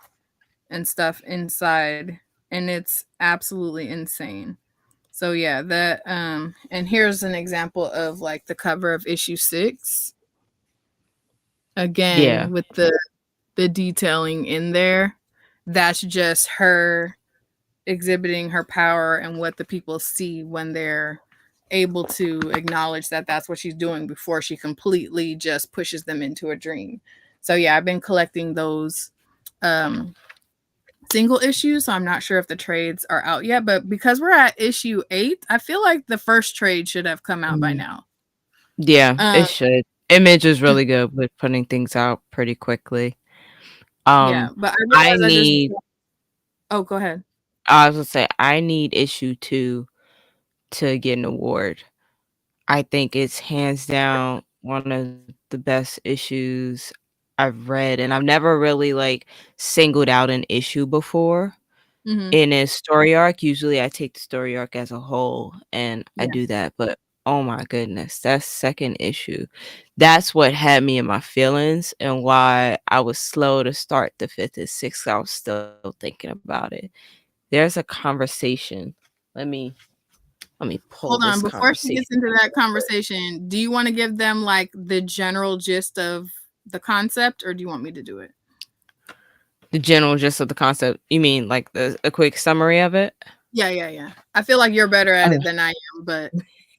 stuff inside, and it's absolutely insane. So yeah, that and here's an example of like the cover of issue 6, Yeah. again with the detailing in there. That's just her exhibiting her power and what the people see when they're able to acknowledge that that's what she's doing before she completely just pushes them into a dream. So yeah, I've been collecting those um single issues. So I'm not sure if the trades are out yet, but because we're at issue 8, I feel like the first trade should have come out by Mhm. now. Yeah, Um it should. Image is really good with putting things out pretty quickly. yeah, Um, but I I realize I just need oh, go ahead. I was gonna say I need issue 2 to get an award. I think it's hands down one of the best issues I've read, and I've never really like singled out an issue before Mhm. in a story arc. Usually I take the story arc as a whole and I Yeah. do that, but oh my goodness, that second issue. That's what had me in my feelings and why I was slow to start the 5th and 6th. I was still thinking about it. There's a conversation. Let me let me pull Hold this on, before she conversation gets into real that quick. conversation, do you want to give them like the general gist of the concept, or do you want me to do it? The general gist of the concept. You mean like a quick summary of it? Yeah, yeah, yeah. I feel like you're better at it Okay. than I am, but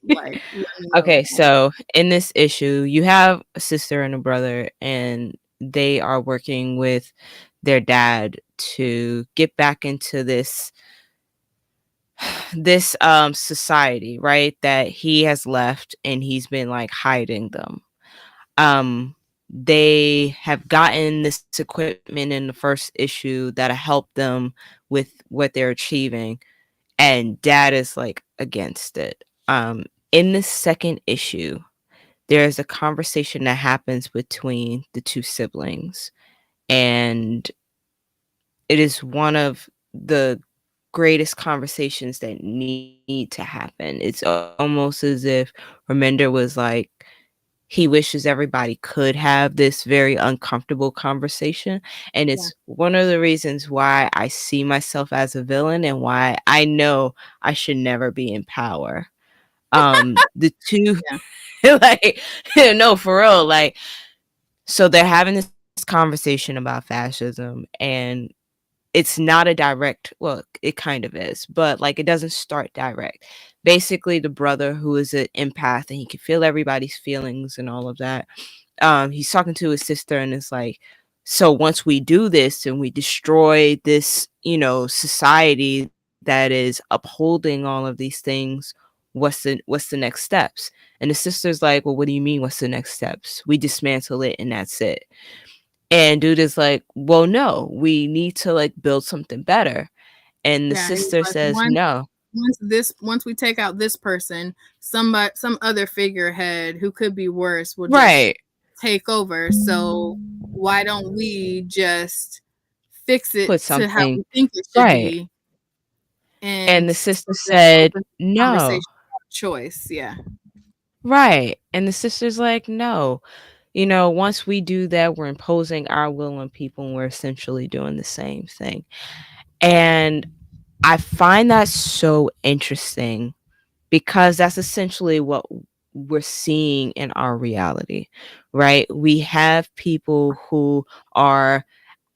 like let me know. Okay, so in this issue, you have a sister and a brother, and they are working with their dad to get back into this society, right? That he has left and he's been like hiding them. Um they have gotten this equipment in the first issue that'll help them with what they're achieving, and dad is like against it. In the second issue, there's a conversation that happens between the two siblings, and it is one of the greatest conversations that need to happen. It's almost as if Remender was like, he wishes everybody could have this very uncomfortable conversation. And Yeah, it's one of the reasons why I see myself as a villain and why I know I should never be in power. The two, yeah, like, no, for real, like, so they're having this conversation about fascism, and it's not a direct, well, it kind of is, but like it doesn't start direct. Basically, the brother, who is an empath and he can feel everybody's feelings and all of that, he's talking to his sister and it's like, so once we do this and we destroy this, society that is upholding all of these things, what's the next steps? And the sister's like, well, what do you mean what's the next steps? We dismantle it and that's it. And dude is like, well, no, we need to like build something better. And the Yeah, he's sister like, says no. once we take out this person, some other figurehead who could be worse will just Right. take over. So why don't we just fix it Put to how something we think it should right. be, And and the so sister that said opens the no. conversation about choice. Yeah. Right. And the sister's like, no. Once we do that, we're imposing our will on people and we're essentially doing the same thing. And I find that so interesting because that's essentially what we're seeing in our reality, right? We have people who are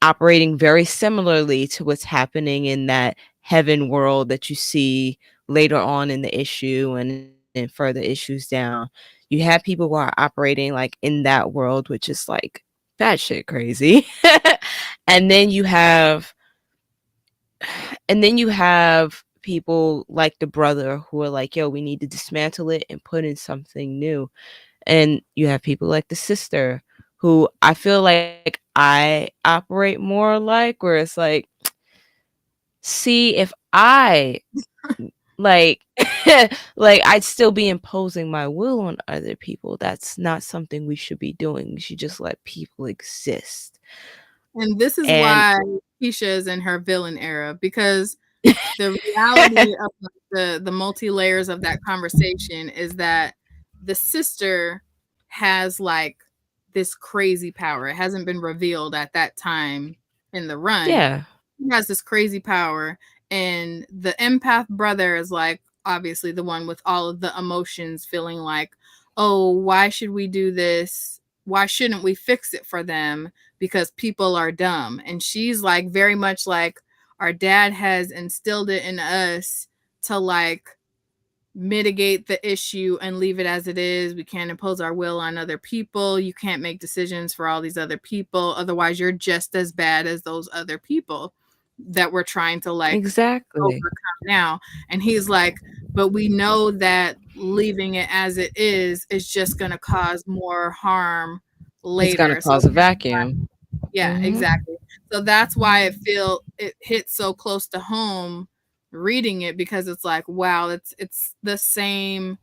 operating very similarly to what's happening in that heaven world that you see later on in the issue and in further issues down. You have people who are operating like in that world, which is like batshit crazy. and then you have and then you have people like the brother who are like, yo, we need to dismantle it and put in something new. And you have people like the sister who I feel like I operate more like, where it's like, see, if I like like I'd still be imposing my will on other people. That's not something we should be doing. We should just let people exist. And this is And why Keisha is in her villain era, because the reality of the multi layers of that conversation is that the sister has like this crazy power. It hasn't been revealed at that time in the run. yeah, He has this crazy power, and the empath brother is like obviously the one with all of the emotions, feeling like, oh, why should we do this? Why shouldn't we fix it for them? Because people are dumb. And she's like very much like, our dad has instilled it in us to like mitigate the issue and leave it as it is. We can't impose our will on other people. You can't make decisions for all these other people. Otherwise, you're just as bad as those other people that we're trying to like exactly. overcome now. And he's like, but we know that leaving it as it is just going to cause more harm It's gonna later. So cause a vacuum. yeah, Hmm. exactly. So that's why it hits so close to home reading it, because it's like, wow, it's the same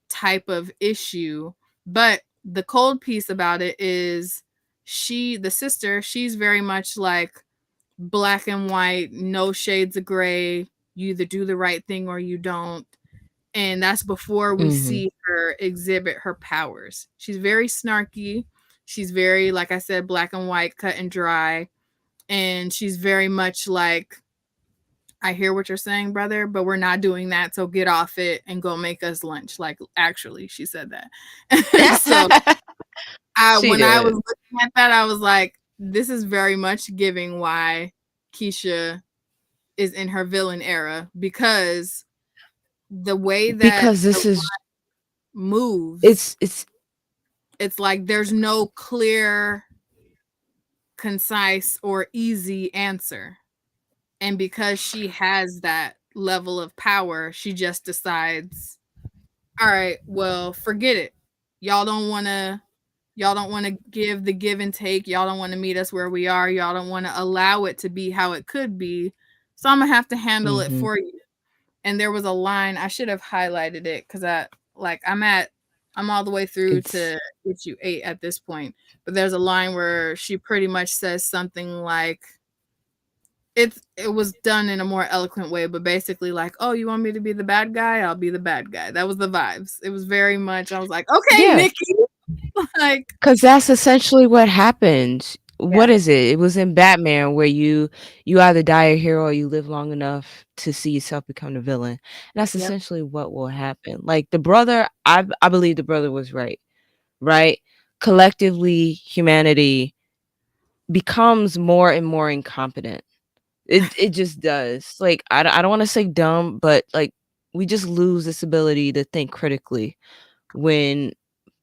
type of issue. But the cold piece about it is the sister, she's very much like black and white, no shades of gray. You either do the right thing or you don't. And that's before we Hmm. see her exhibit her powers. She's very snarky. She's very, like I said, black and white, cut and dry. And she's very much like, I hear what you're saying, brother, but we're not doing that. So get off it and go make us lunch. Like, actually, she said that. So She when I was did. looking at that, I was like, this is very much giving why Keisha is in her villain era, because the way that Because the this is moves, it's it's like there's no clear, concise, or easy answer. And because she has that level of power, she just decides, all right, well, forget it. Y'all don't want to y'all don't want to give and take. Y'all don't want to meet us where we are. Y'all don't want to allow it to be how it could be. So I'm going to have to handle it mhm. for you. And there was a line, I should have highlighted it cuz I'm all the way through It's to issue 8 at this point. But there's a line where she pretty much says something like, it was done in a more eloquent way, but basically like, oh, you want me to be the bad guy? I'll be the bad guy. That was the vibes. It was very much, I was like, okay, yeah, Nikki. Like, because that's essentially what happened. yeah, What is it? It was in Batman where you either die a hero or you live long enough to see yourself become the villain. And that's yep, essentially what will happen. Like the brother, I believe the brother was right. Right? Collectively, humanity becomes more and more incompetent. It just does. Like I don't want to say dumb, but like we just lose this ability to think critically when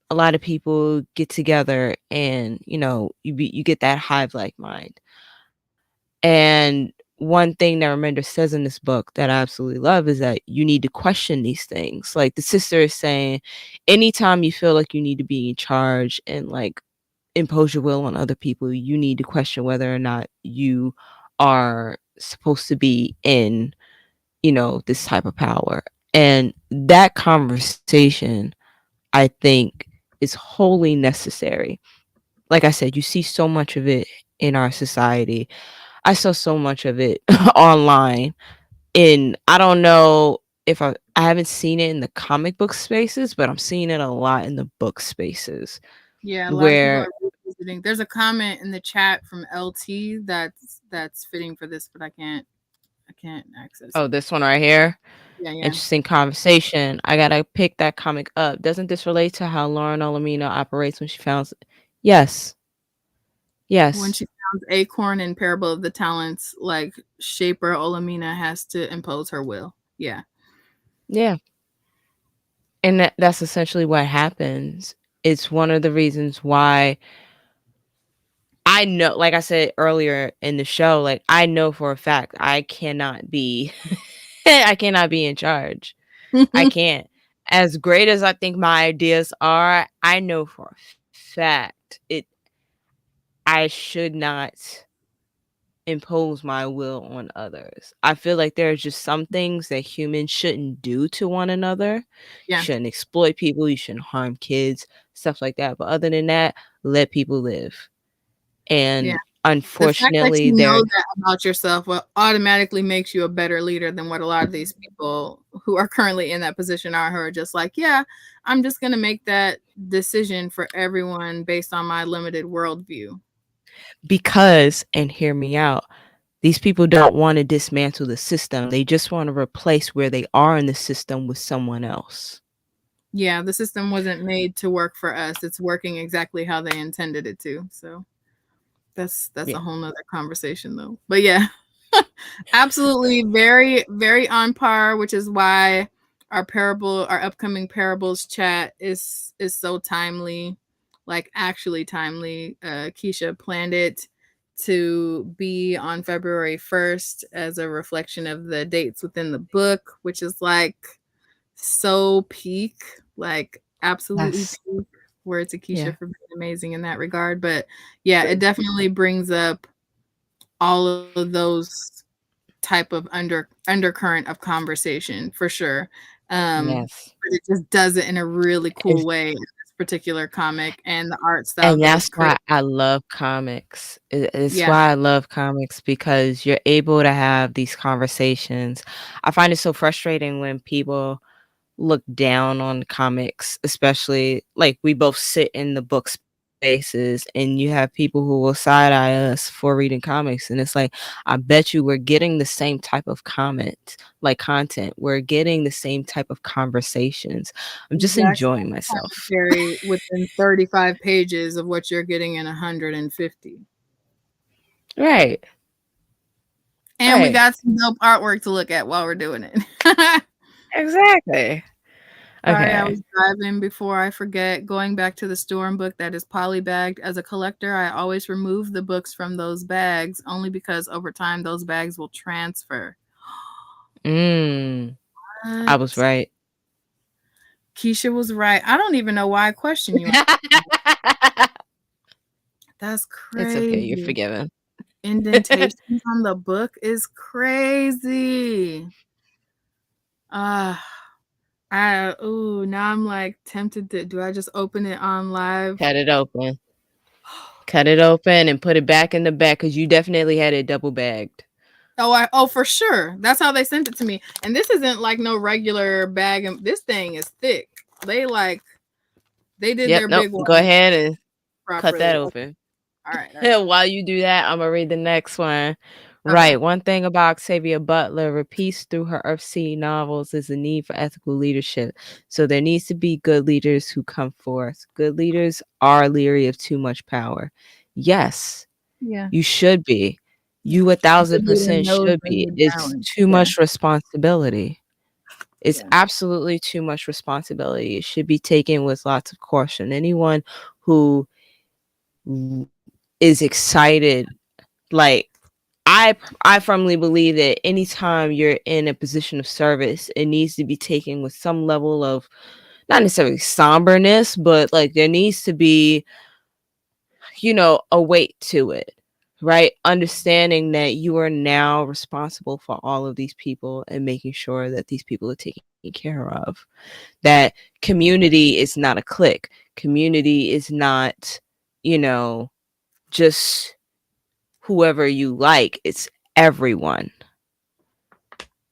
a lot of people get together and you get that hive like mind. And one thing that Remender says in this book that I absolutely love is that you need to question these things. Like the sister is saying, anytime you feel like you need to be in charge and like impose your will on other people, you need to question whether or not you are supposed to be in, this type of power. And that conversation, I think, is wholly necessary. Like I said, you see so much of it in our society. I saw so much of it online. In I don't know if I haven't seen it in the comic book spaces, but I'm seeing it a lot in the book spaces Yeah, a lot of people where are revisiting. There's a comment in the chat from LT that's fitting for this, but I can't access oh, it. this one right here, Yeah, yeah. interesting conversation. I gotta pick that comic up. Doesn't this relate to how Lauren Olamina operates when she founds? Yes, When yes, she founds Acorn in Parable of the Talents, like Shaper Olamina has to impose her will. Yeah. yeah. And that's essentially what happens. It's one of the reasons why I know, like I said earlier in the show, like I know for a fact I cannot be I cannot be in charge. I can't. As great as I think my ideas are, I know for a fact I should not impose my will on others. I feel like there are just some things that humans shouldn't do to one another. You Yeah. shouldn't exploit people, you shouldn't harm kids, stuff like that. But other than that, let people live. Yeah. And The fact that unfortunately, you know there that about yourself will automatically makes you a better leader than what a lot of these people who are currently in that position are, who are just like, yeah, I'm just going to make that decision for everyone based on my limited worldview. because, and hear me out, these people don't want to dismantle the system. They just want to replace where they are in the system with someone else. Yeah, the system wasn't made to work for us. It's working exactly how they intended it to. So that's a Yeah. whole nother conversation though. But yeah, absolutely very, very on par, which is why our upcoming parables chat is so timely, like actually timely. Keisha planned it to be on February 1st as a reflection of the dates within the book, which is like so peak, like absolutely Yes. peak. Word to Yeah. Keisha for being amazing in that regard. But yeah, it definitely brings up all of those type of undercurrent of conversation for sure. Yes. But it just does it in a really cool way in this particular comic, and the art style And goes that's crazy. why I love comics. It's Yeah, why I love comics because you're able to have these conversations. I find it so frustrating when people look down on comics, especially like we both sit in the book spaces and you have people who will side eye us for reading comics. And it's like, I bet you we're getting the same type of comment, like content. We're getting the same type of conversations. I'm just exact enjoying same myself. commentary within 35 pages of what you're getting in 150. Right. And we Right. got some dope artwork to look at while we're doing it. Exactly. Sorry, I Okay. was driving before I forget. Going back to the storm book that is polybagged. As a collector, I always remove the books from those bags only because over time those bags will transfer. Mm, I What? was right. Keisha was right. I don't even know why I question you. That's It's okay. You're crazy. forgiven. Indentations on the book is crazy. Ah, now I'm like tempted to do I just open it on live? Cut it open. Cut it open and put it back in the bag because you definitely had it double bagged. Oh, for sure. That's how they sent it to me. And this isn't like no regular bag. This thing is thick. They did Yep. their Nope. big Go one ahead and cut that properly. Okay. open. All right. All right. While you do that, I'm gonna read the next one. Okay. Right. One thing about Octavia Butler repeats through her Earthsea novels is the need for ethical leadership. So there needs to be good leaders who come forth. Good leaders are leery of too much power. Yes, Yeah. you should be. You Good leader 1,000% knows should they be. need It's balance. too Yeah. much responsibility. It's Yeah. absolutely too much responsibility. It should be taken with lots of caution. Anyone who is excited, like I firmly believe that anytime you're in a position of service, it needs to be taken with some level of not necessarily somberness, but like there needs to be, a weight to it. right? Understanding that you are now responsible for all of these people and making sure that these people are taken care of. That community is not a clique. Community is not, you know, just whoever you like. It's everyone.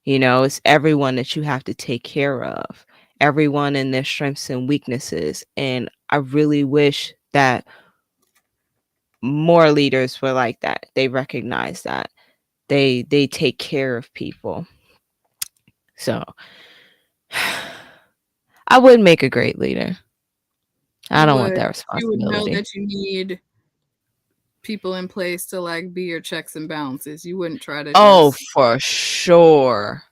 It's everyone that you have to take care of, everyone in their strengths and weaknesses. And I really wish that more leaders were like that. They recognize that. They take care of people. So I would make a great leader. I You don't want would. that You would know responsibility. that you need people in place to like be your checks and balances. You wouldn't try to Oh, just for sure.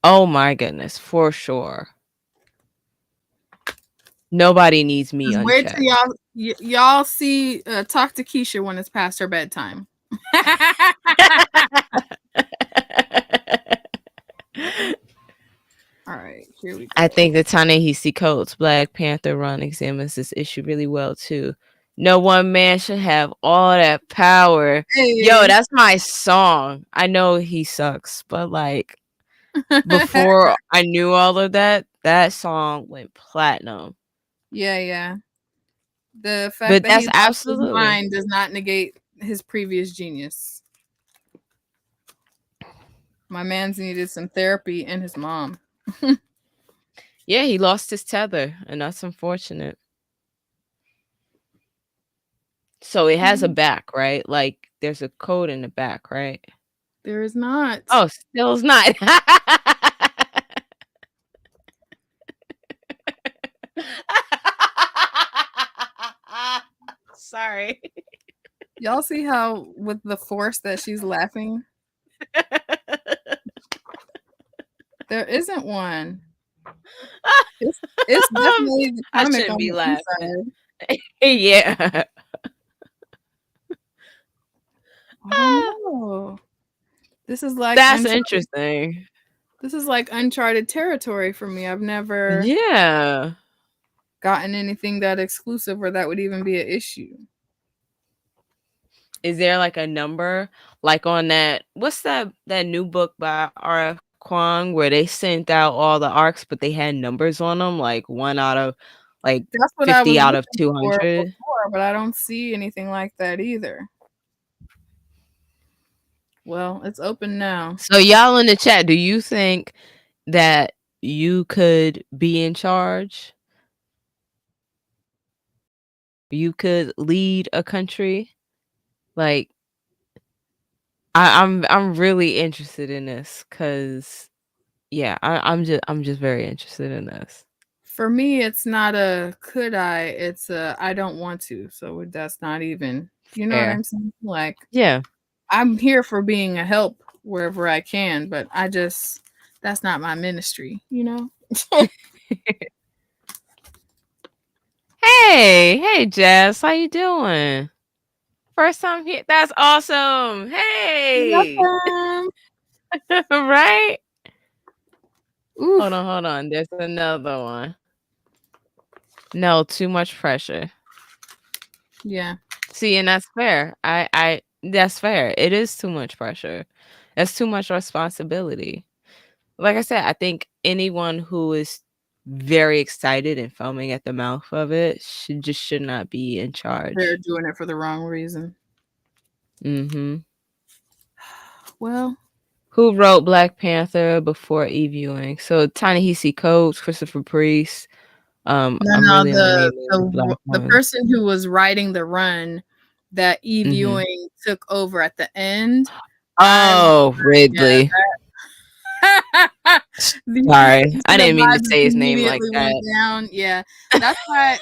Oh my goodness, for sure. Nobody needs me just wait till unchecked. y'all see talk to Keisha when it's past her bedtime. All right, here we I go. think the Ta-Nehisi Coates Black Panther run examines this issue really well too. No one man should have all that power. Yo, Hey. that's my song. I know he sucks, but like before I knew all of that, that song went platinum. Yeah, yeah. The fact But that he that's lost his absolutely. mind does not negate his previous genius. My man's needed some therapy and his mom. Yeah, he lost his tether, and that's unfortunate. So it has a back, right? Like there's a code in the back, right? There is not. Oh, still is not. Sorry. Y'all see how with the force that she's laughing? There isn't one. It's it's definitely the I comic shouldn't on be the laughing. inside. Yeah. I don't know. This is like That's uncharted. interesting. This is like uncharted territory for me. I've never Yeah. gotten anything that exclusive or that would even be an issue. Is there like a number like on that what's that new book by R.F. Kuang where they sent out all the arcs but they had numbers on them like 1 out of like That's what I 50 was out of looking for 200? before, but I don't see anything like that either. Well, it's open now. So y'all in the chat, do you think that you could be in charge? You could lead a country? Like I'm really interested in this cuz yeah, I'm just very interested in this. For me, it's not a could I, it's a I don't want to. So that's not even, you know what Fair. I'm saying? Like Yeah. I'm here for being a help wherever I can, but that's not my ministry, you know? Hey, Jess, how you doing? First time here. That's awesome. Hey. Welcome. Right? Ooh, Hold on. There's another one. No, too much pressure. yeah. See, and that's fair. I that's fair. It is too much pressure. That's too much responsibility. Like I said, I think anyone who is very excited and foaming at the mouth of it should not be in They're charge. doing it for the wrong reason. Mhm. Well, Who wrote Black Panther before e-viewing? So Ta-Nehisi Coates, Christopher Priest. I'm no, really only naming the black the ones. person who was writing the run that Mhm. e-viewing took over at the end. I'm Oh, yeah, Ridley. the Sorry, I the didn't mean to vibe say his name like immediately went that. down. Yeah, that's why.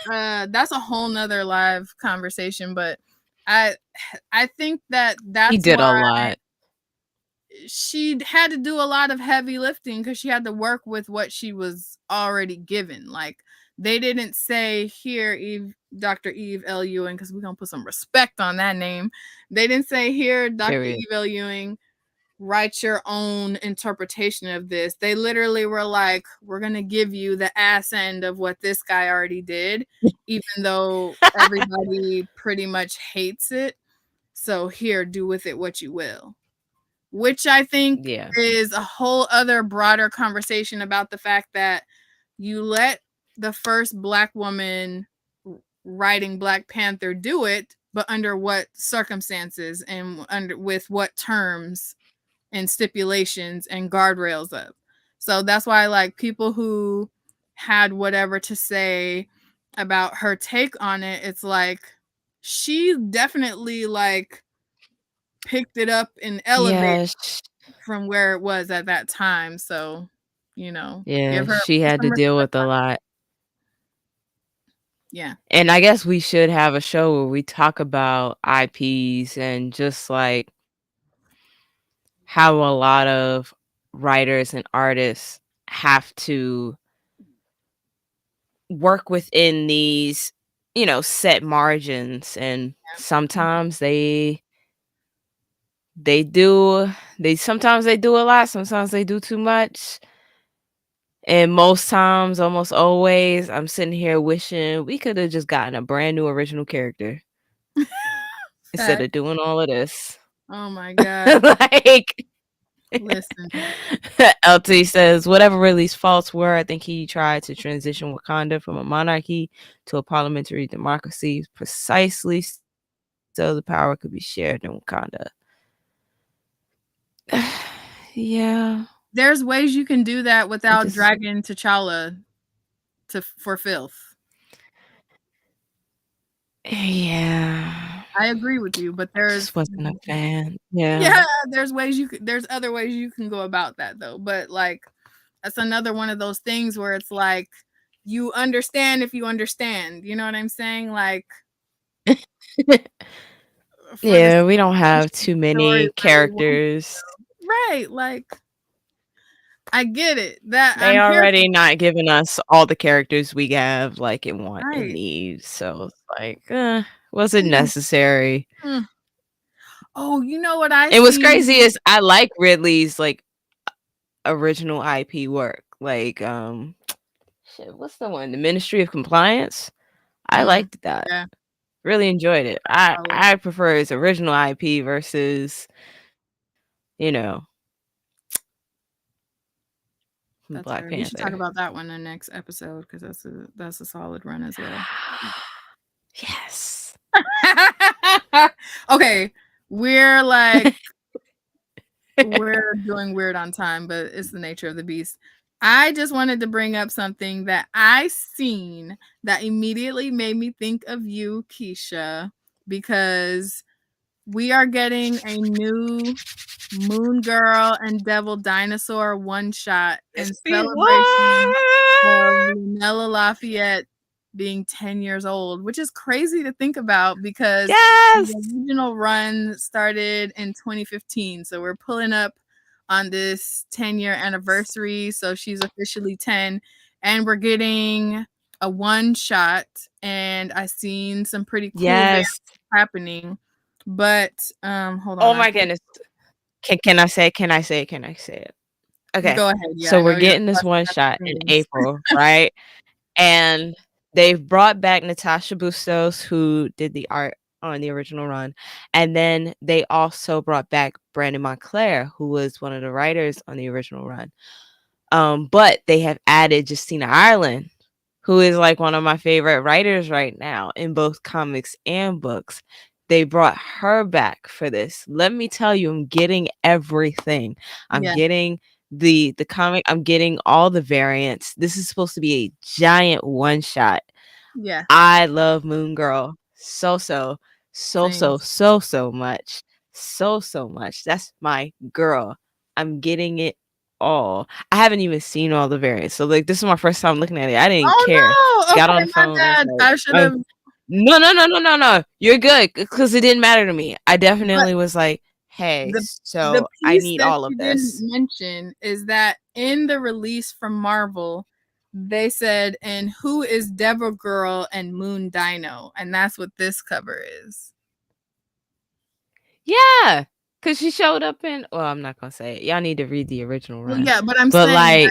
That's a whole nother live conversation. But I I think that He that's did a why lot. she had to do a lot of heavy lifting because she had to work with what she was already given. Like they didn't say here, Eve, Dr. Eve L. Ewing, because we're gonna put some respect on that name. They didn't say here, Dr. Period. Eve L. Ewing, write your own interpretation of this. They literally were like, we're gonna give you the ass end of what this guy already did, even though everybody pretty much hates it. So here, do with it what you will. Which I think Yeah. is a whole other broader conversation about the fact that you let the first Black woman writing Black Panther do it, but under what circumstances and under with what terms and stipulations and guardrails of. So that's why like people who had whatever to say about her take on it, it's like she definitely like picked it up and elevated Yeah. from where it was at that time. So, you know, Yeah. give her She had some to deal respect. with a lot. Yeah. And I guess we should have a show where we talk about IPs and just like how a lot of writers and artists have to work within these, set margins, and sometimes sometimes they do a lot, sometimes they do too much. And most times, almost always, I'm sitting here wishing we could have just gotten a brand new original character instead Fact. of doing all of this. Oh my God. Like, Listen. LT says, whatever Ridley's faults were, I think he tried to transition Wakanda from a monarchy to a parliamentary democracy precisely so the power could be shared in Wakanda. Yeah. There's ways you can do that without Just, dragging T'Challa for filth. yeah. I agree with you, but Just wasn't a fan. Yeah. yeah, there's other ways you can go about that though. But like that's another one of those things where it's like you understand if you understand. You know what I'm saying? Like for the Yeah, we don't have too story many where they want characters. right, like I get it. That They I'm here already not giving us all the characters we have, like, and want and right. need, so it's like, was it Mm, necessary? mm. Oh, you know what I And what's seen? crazy is I like Ridley's, like, original IP work, like, shit, what's the one? The Ministry of Compliance? I Mm, liked that. yeah, Really enjoyed it. solid. I prefer his original IP versus, you know, That's Black fair. We should talk Panther. about that one in the next episode because that's a solid run as well. Yes. Okay, we're like we're doing weird on time, but it's the nature of the beast. I just wanted to bring up something that I seen that immediately made me think of you, Keisha, because we are getting a new Moon Girl and Devil Dinosaur one shot in celebration of What? Lunella Lafayette being 10 years old, which is crazy to think about because Yes. the original run started in 2015. So we're pulling up on this 10-year anniversary. So she's officially 10, and we're getting a one shot. And I seen some pretty cool variants Yes. happening. But hold Oh on, my goodness. Can I say it? Can I say it? Can I say it? Okay. go ahead. Yeah, So I know we're you're getting this one shot in feelings. April, right? And they've brought back Natasha Bustos, who did the art on the original run. And then they also brought back Brandon Montclair, who was one of the writers on the original run. But they have added Justina Ireland, who is like one of my favorite writers right now in both comics and books. They brought her back for this. Let me tell you, I'm getting everything. I'm Yeah, getting the comic, I'm getting all the variants. This is supposed to be a giant one shot. yeah, I love Moon Girl same. so much. So much. That's my girl. I'm getting it all. I haven't even seen all the variants. So like this is my first time looking at it. I didn't care. Oh no! Got on Okay, the my phone. I was bad. like, I should have. no. You're good because it didn't matter to me. I But definitely was like, hey, the so I piece need that all of you didn't this. mention is that in the release from Marvel, they said, "And who is Devil Girl and Moon Dino?" And that's what this cover is. Yeah. Cause she showed up in I'm not gonna say it. Y'all need to read the original Well, run. yeah, but I'm But saying like,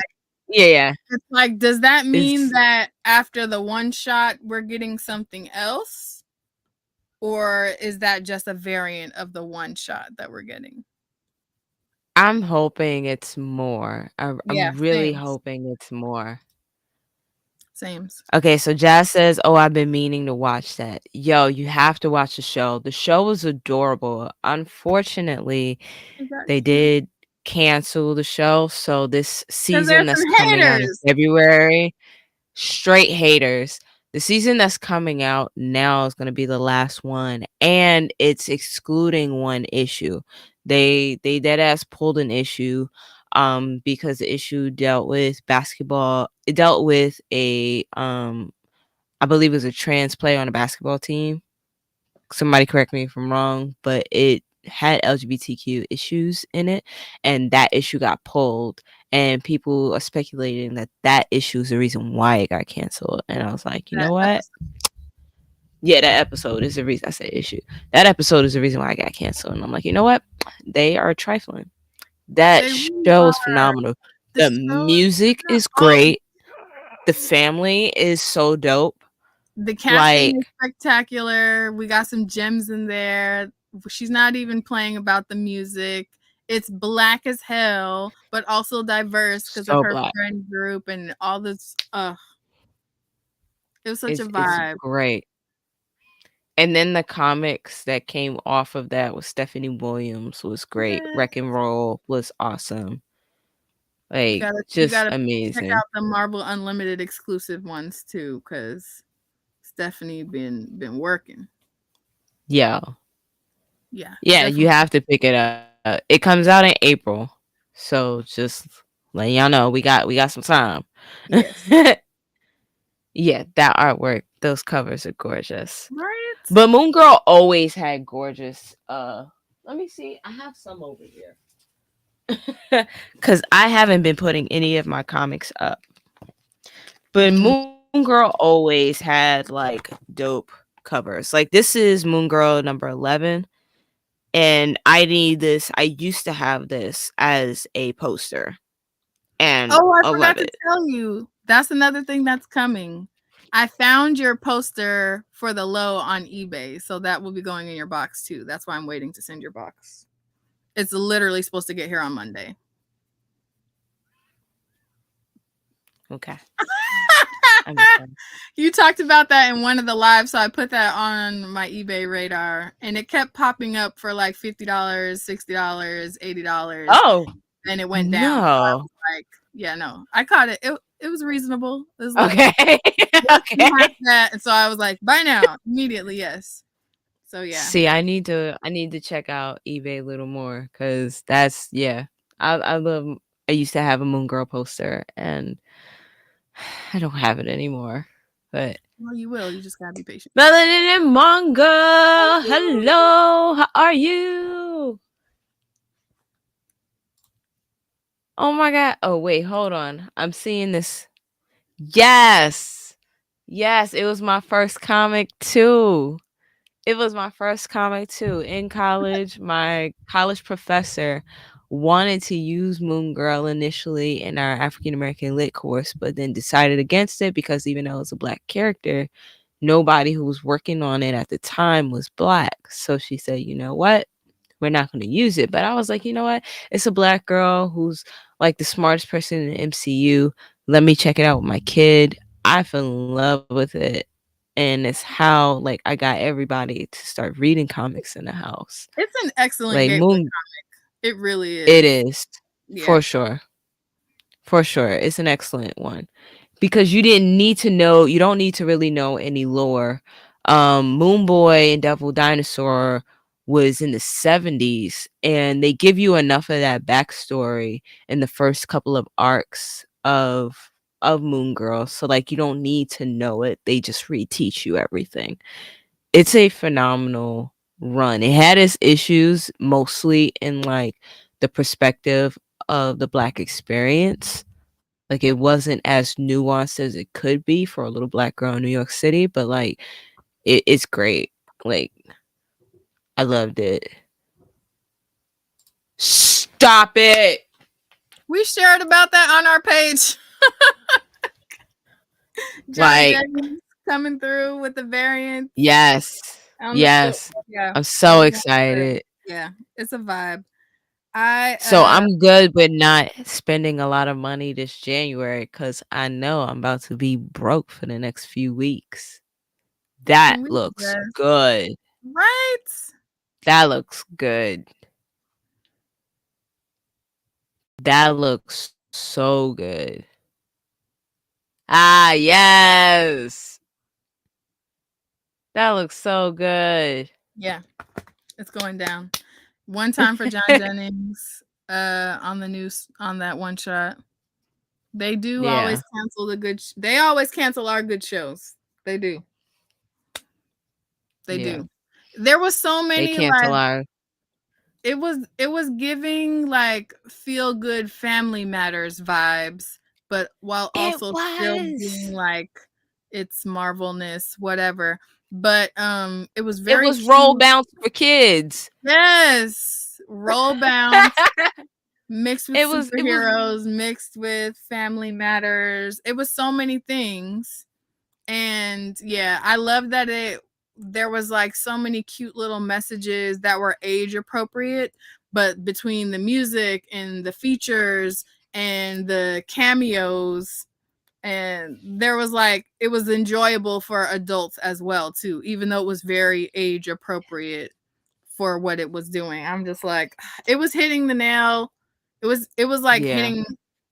yeah. it's like, does that mean It's that after the one shot we're getting something else? or is that just a variant of the one shot that we're getting? I'm hoping it's more. Yeah, I'm really same. hoping it's more. Same. Okay, so Jazz says, "Oh, I've been meaning to watch that." Yo, you have to watch the show. The show was adorable. Unfortunately, We got they did cancel the show, so this because season there's that's some coming out in haters. February, straight haters. The season that's coming out now is going to be the last one, and it's excluding one issue. They dead ass pulled an issue because the issue dealt with basketball. It dealt with a I believe it was a trans player on a basketball team. Somebody correct me if I'm wrong, but it had LGBTQ issues in it, and that issue got pulled. And people are speculating that that issue is the reason why it got canceled. And I was like, you That know what? episode. Yeah, that episode is the reason. I said issue. That episode is the reason why I got canceled. And I'm like, you know what? They are trifling. That They really show is are. phenomenal. The The show is music is oh, great. The family is so dope. the casting is Like, spectacular. We got some gems in there. She's not even playing about the music. It's black as hell, but also diverse because of so her black. friend group and all this. It was such a It's vibe. great. And then the comics that came off of that with Stephanie Williams was great. Yeah. Wreck and Roll was awesome. You Like, gotta you just gotta check amazing. out the Marvel Unlimited exclusive ones too, because Stephanie been working. Yeah. Yeah, Yeah, you definitely. have to pick it up. It comes out in April. So just letting y'all know we got some time. Yes. Yeah, that artwork, those covers are gorgeous. Right? But Moon Girl always had gorgeous let me see. I have some over here. Cuz I haven't been putting any of my comics up. But Mhm. Moon Girl always had like dope covers. Like this is Moon Girl number 11, and I need this. I used to have this as a poster, and Oh, I I forgot love to it. tell you. That's another thing that's coming. I found your poster for the low on eBay, so that will be going in your box too. That's why I'm waiting to send your box. It's literally supposed to get here on Monday. Okay. I'm excited. You talked about that in one of the lives, so I put that on my eBay radar, and it kept popping up for like $50, $60, $80, Oh, and it went down. So I no. was like, "Yeah, no, I caught it. It was reasonable. It was like, Okay. yes, you have Okay. that." And so I was like, "Buy now, immediately, yes." So yeah, See, I need to check out eBay a little more cuz that's yeah. I love I used to have a Moon Girl poster and I don't have it anymore. But well, you will. You just gotta be patient. Melanin and Manga, hello, how are you? Oh my god. Oh wait, hold on. I'm seeing this. Yes. Yes, it was my first comic too. It was my first comic too. In college, my college professor wanted to use Moon Girl initially in our African American lit course, but then decided against it because even though it was a black character, nobody who was working on it at the time was black. So she said, you know what? We're not going to use it. But I was like, you know what? It's a black girl who's like the smartest person in the MCU. Let me check it out with my kid. I fell in love with it. And it's how like I got everybody to start reading comics in the house. It's an excellent Like gateway. Moon, It really it is. is Yeah. for sure. For sure. It's an excellent one. Because you didn't need to know, you don't need to really know any lore. Moon Boy and Devil Dinosaur was in the 70s, and they give you enough of that backstory in the first couple of arcs of Moon Girl. So like you don't need to know it. They just reteach you everything. It's a phenomenal run. It had its issues mostly in like the perspective of the black experience, like it wasn't as nuanced as it could be for a little black girl in New York City, but like it's great. Like I loved it. Stop it. We shared about that on our page. Johnny Like Daniels coming through with the variant. yes. On the show. Yes. Yeah, I'm so we're going for it. excited. Yeah, it's a vibe. I So I'm good with not spending a lot of money this January because I know I'm about to be broke for the next few weeks. That can we looks just good. right? That looks good. That looks so good. Ah, yes. That looks so good. Yeah, it's going down. One time for John Jennings, on the news on that one shot. They do always Yeah. cancel the good. They always cancel our good shows. They do. They Yeah. do. There was so They many like cancel our it was giving like feel good family matters vibes, but while It also still being was. like it's Marvelness, whatever. But it was It very was roll cute. bounce for kids. Yes. Roll bounce mixed with It was superheroes, mixed with family matters. It was so many things. And yeah, I love that there was like so many cute little messages that were age appropriate, but between the music and the features and the cameos, and there was like it was enjoyable for adults as well too, even though it was very age appropriate for what it was doing. I'm just like it was hitting the nail. It was like yeah, hitting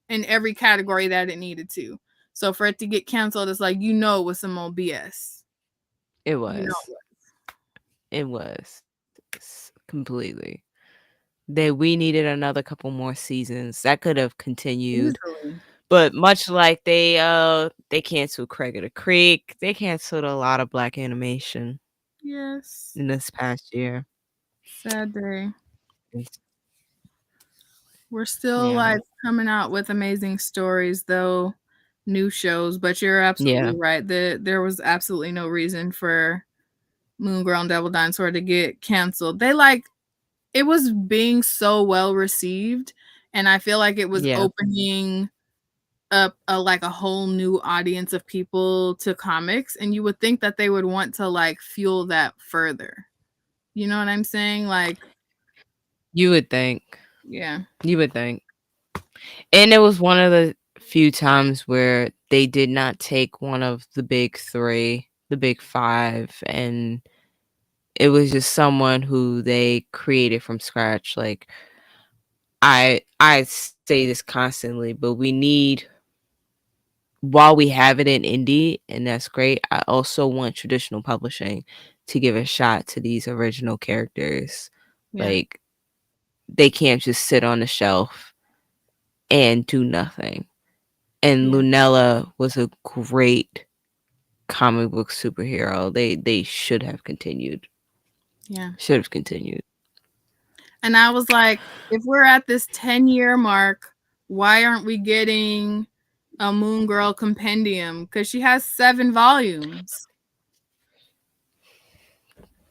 in every category that it needed to. So for it to get canceled, it's like it was some old BS. it You know was. It was completely. We needed another couple more seasons. That could have continued. easily. But much like they canceled Craig of the Creek, they canceled a lot of black animation Yes. in this past year. Sad day. It's We're still yeah. like coming out with amazing stories though, new shows, but you're Yeah. absolutely right. There was absolutely no reason for Moon Girl and Devil Dinosaur to get canceled. They like it was being so well received, and I feel like it was Yeah. opening up a whole new audience of people to comics, and you would think that they would want to like fuel that further. You know what I'm saying? Like, You would think. yeah, You would think. And it was one of the few times where they did not take one of the big 3, the big 5, and it was just someone who they created from scratch. Like I say this constantly, but we need while we have it in indie and that's great, I also want traditional publishing to give a shot to these original characters. yeah, Like they can't just sit on the shelf and do nothing. And yeah, Lunella was a great comic book superhero. They should have continued. yeah. Should have continued. And I was like, if we're at this 10-year mark, why aren't we getting a Moon Girl compendium? Because she has 7 volumes.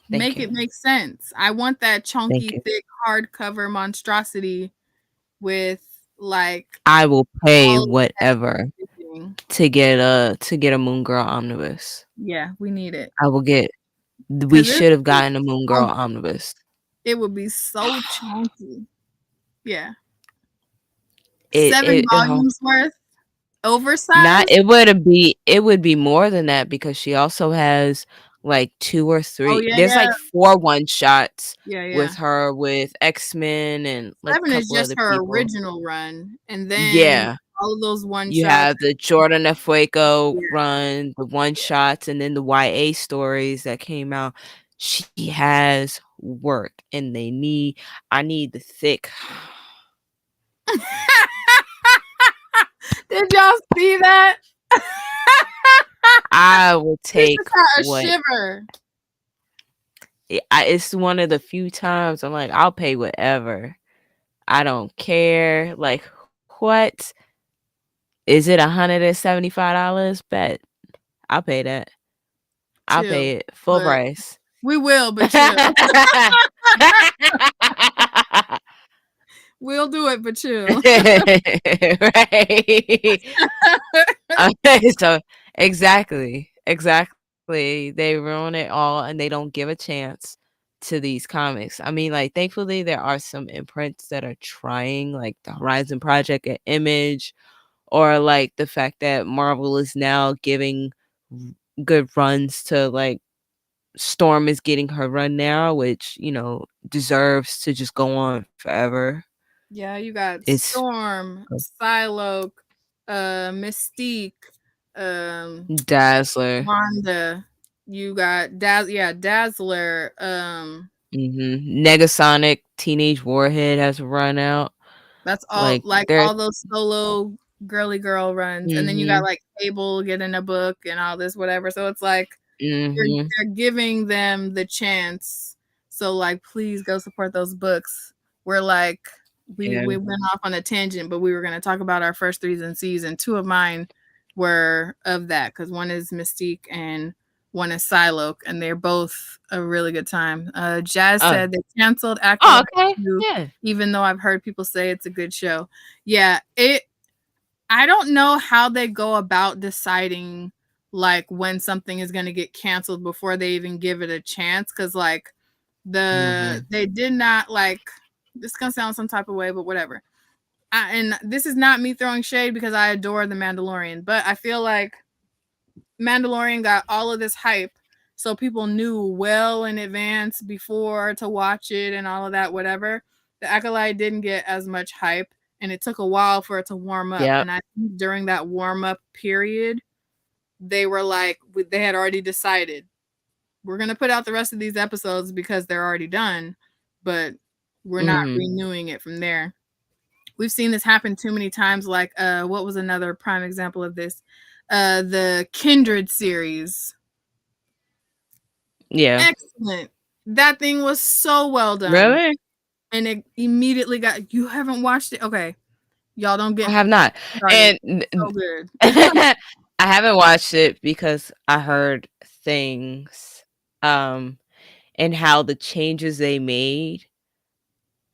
Thank Make you. it make sense. I want that Thank chunky, you. thick hardcover monstrosity with like I will pay all of whatever everything. to get a Moon Girl omnibus. Yeah, we need it. I will get we Because it's should have gotten a Moon so Girl good. omnibus. It would be so chunky. Yeah. It 7 it, it volumes worth. Not Oversized. it would be more than that because she also has like 2 or Oh 3. yeah, There's yeah. like 4 one shots Yeah, yeah. with her with X-Men and like a 7 is couple just other her people. original run. And then Yeah. all of those one You shots. have the Jordan F. Waco Yeah. run, the one shots, and then the YA stories that came out. She has work and I need the thick. Did y'all see that? I will This take just got a what shiver. it's one of the few times I'm like, I'll pay whatever. I don't care. Like, what? Is it $175? Bet. I'll pay that. I'll Chill. pay it full But price. we will, but chill. We'll do it, but chill. Right. So exactly. Exactly. Exactly. They ruin it all and they don't give a chance to these comics. I mean, like, thankfully, there are some imprints that are trying, like the Horizon Project and Image, or like the fact that Marvel is now giving good runs to, like, Storm is getting her run now, which, deserves to just go on forever. Yeah, you got It's Storm, Psylocke, Mystique, um, Dazzler. Wanda. You got Dazzler. Negasonic Teenage Warhead has run out. That's all, Like, like they're all those solo girly girl runs, and then you got mhm, like Cable getting a book and all this whatever. So it's like they're, mhm, they're giving them the chance. So like, please go support those books. We're like, yeah. we went off on a tangent, but we were going to talk about our first threes and C's, and two of mine were of that because one is Mystique and one is Psylocke, and they're both a really good time. Jazz Oh. said they canceled Oh, Acolyte okay. 2, Yeah. even though I've heard people say it's a good show. Yeah, I don't know how they go about deciding like when something is going to get canceled before they even give it a chance, cuz like Mhm. they did not, like, this is going to sound some type of way, but whatever. And this is not me throwing shade because I adore the Mandalorian, but I feel like Mandalorian got all of this hype, so people knew well in advance before to watch it and all of that, whatever. The Acolyte didn't get as much hype, and it took a while for it to warm up. Yep. And I think during that warm up period, they were like, they had already decided we're gonna put out the rest of these episodes because they're already done, but we're not Mhm. renewing it from there. We've seen this happen too many times. Like, what was another prime example of this? The Kindred series. Yeah. Excellent. That thing was so well done. Really? And it immediately got, you haven't watched it? Okay. Y'all don't get I me have not. started. And So good. I haven't watched it because I heard things, um, and how the changes they made,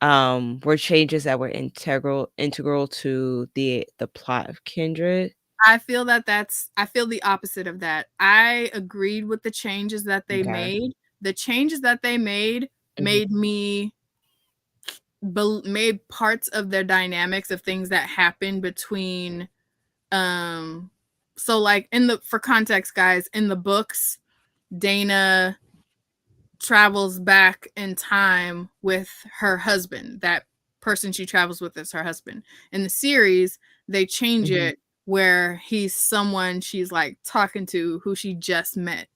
were changes that were integral to the plot of Kindred. I feel the opposite of that. I agreed with the changes that they Okay. made. The changes that they Mhm. made me made parts of their dynamics of things that happen between um so like in the, for context guys, in the books, Dana travels back in time with her husband. That person she travels with is her husband. In the series, they change Mhm. it where he's someone she's like talking to who she just met.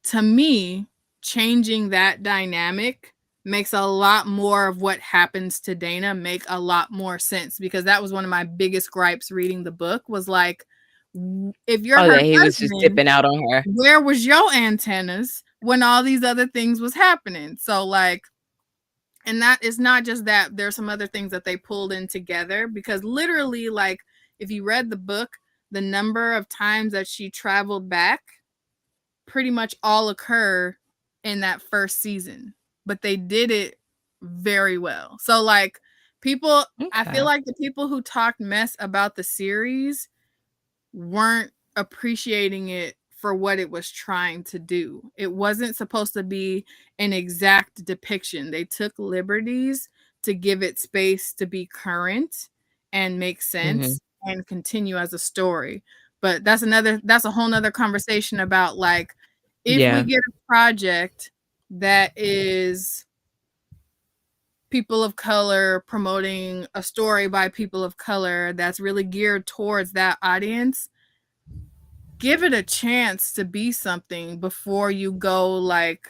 To me, changing that dynamic makes a lot more of what happens to Dana make a lot more sense, because that was one of my biggest gripes reading the book was like, if you're Oh, her that he was just husband, dipping out on her. where was your antennas when all these other things was happening? So like, and that is not just that, there's some other things that they pulled in together, because literally, like, if you read the book, the number of times that she traveled back pretty much all occur in that first season, but they did it very well. So like, people, I feel Okay. like the people who talked mess about the series weren't appreciating it for what it was trying to do. It wasn't supposed to be an exact depiction. They took liberties to give it space to be current and make Mhm. sense and continue as a story. But that's a whole nother conversation about like, if we Yeah. get a project that is people of color promoting a story by people of color that's really geared towards that audience, give it a chance to be something before you go like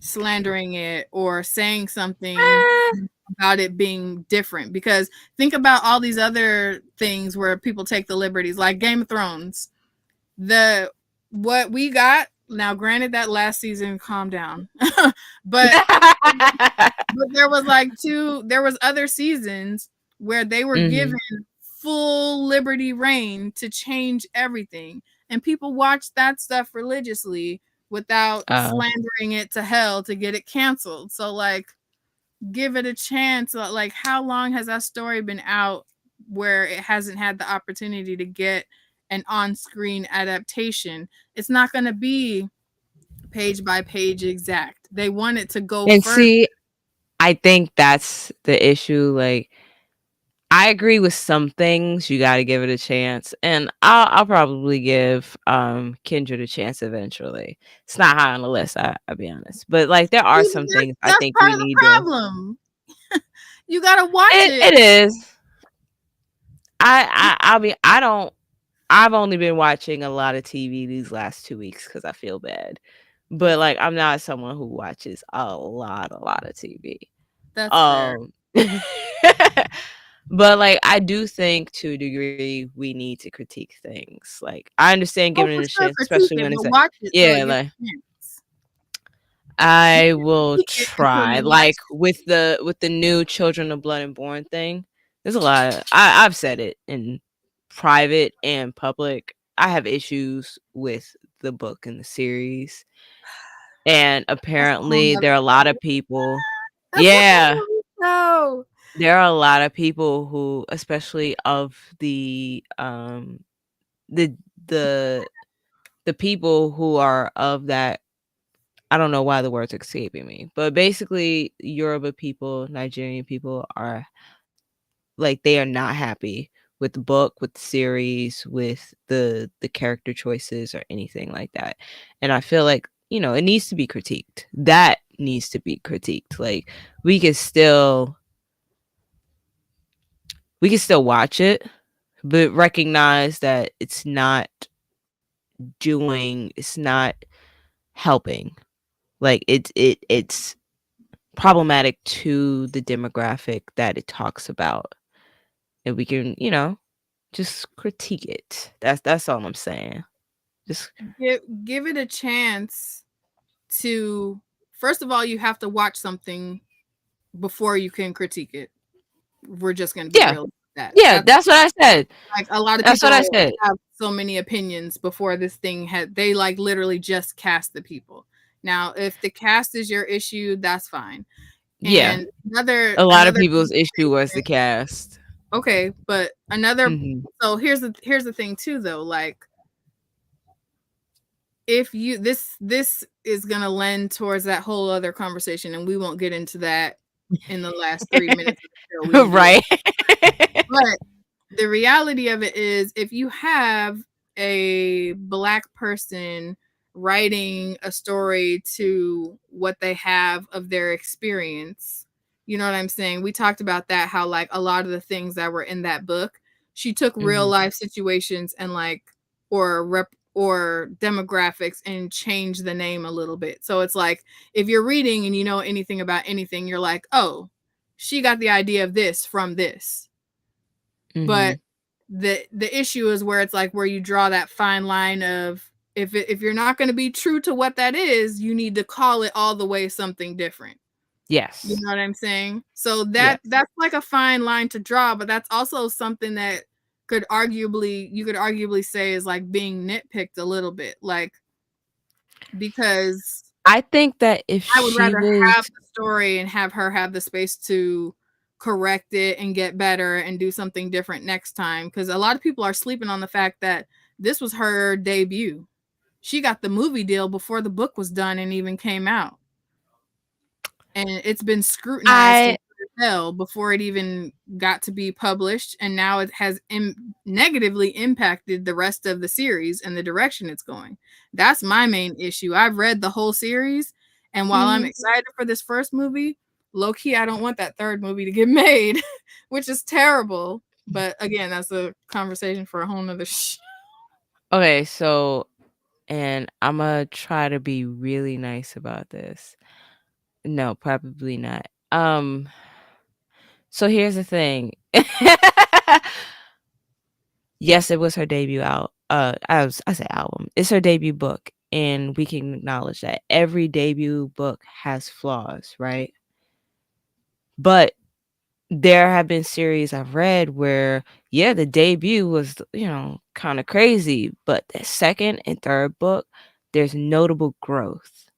slandering it or saying something Ah. about it being different. Because think about all these other things where people take the liberties, like Game of Thrones. The what we got now, granted that last season, calm down, but there was like there was other seasons where they were given Mhm. full liberty reign to change everything, and people watched that stuff religiously without Oh. slandering it to hell to get it canceled. So like, give it a chance. Like, how long has that story been out where it hasn't had the opportunity to get an on-screen adaptation. It's not going to be page by page exact. They want it to go And further. see, I think that's the issue. Like, I agree with some things. You got to give it a chance, and I'll probably give Kindred a chance eventually. It's not high on the list. I'll be honest, but like there are See, but some things I that's think part we of the need to. problem. You got to watch it. It is. I'll be. I don't. I've only been watching a lot of TV these last 2 weeks because I feel bad. But like, I'm not someone who watches a lot of TV. That's fair. Um, but like, I do think to a degree we need to critique things. Like, I understand Oh, giving it for a sure, chance, critique especially it, when but it's a watch it so it yeah. gets Like, a chance. You I can will critique it until try. you like Like with the new Children of Blood and Born thing. There's a lot. I've said it in private and public. I have issues with the book and the series, and that's a whole apparently nother there are a lot show. of people. That's a Yeah, whole nother show. there are a lot of people who, especially of the the the people who are of that. I don't know why the word's escaping me, but basically Yoruba people, Nigerian people are like they are not happy with the book, with the series, with the character choices or anything like that. And I feel like, it needs to be critiqued. That needs to be critiqued. Like we can still we can still watch it, but recognize that it's not helping. Like it's problematic to the demographic that it talks about. And we can, just critique it. That's all I'm saying. Just Give it a chance to. First of all, you have to watch something before you can critique it. We're just going to be yeah. real with that. Yeah, That's that's what I said. like a lot of That's what I people said. have so many opinions before this thing had. They like literally just cast the people. Now, if the cast is your issue, that's fine. Yeah. And another A lot of another people's issue was the cast. okay, but another Mhm. so here's the thing too though, like if you this is gonna lend towards that whole other conversation, and we won't get into that in the last 3 minutes of the show. We need to let Right. but the reality of it is if you have a black person writing a story to what they have of their experience, you know what I'm saying? We talked about that, how like a lot of the things that were in that book, she took real Mhm. life situations and like or demographics and changed the name a little bit. So it's like if you're reading and you know anything about anything, you're like, oh, she got the idea of this from this. But Mhm. the issue is where it's like where you draw that fine line of if you're not going to be true to what that is, you need to call it all the way something different. You Yes. know what I'm saying? So Yes. that's like a fine line to draw, but that's also something that you could arguably say is like being nitpicked a little bit, like because I think that if I would she rather was have the story and have her have the space to correct it and get better and do something different next time. Because a lot of people are sleeping on the fact that this was her debut. She got the movie deal before the book was done and even came out. And it's been scrutinized to I hell before it even got to be published. And now it has negatively impacted the rest of the series and the direction it's going. That's my main issue. I've read the whole series, and while I'm Mhm. excited for this first movie, low key, I don't want that third movie to get made, which is terrible. But again, that's a conversation for a whole nother. Okay, so and I'm gonna try to be really nice about this. No, probably not. So here's the thing. Yes, it was her debut out. I say album. It's her debut book, and we can acknowledge that every debut book has flaws, right? But there have been series I've read where, yeah, the debut was, kind of crazy, but the second and third book, there's notable growth.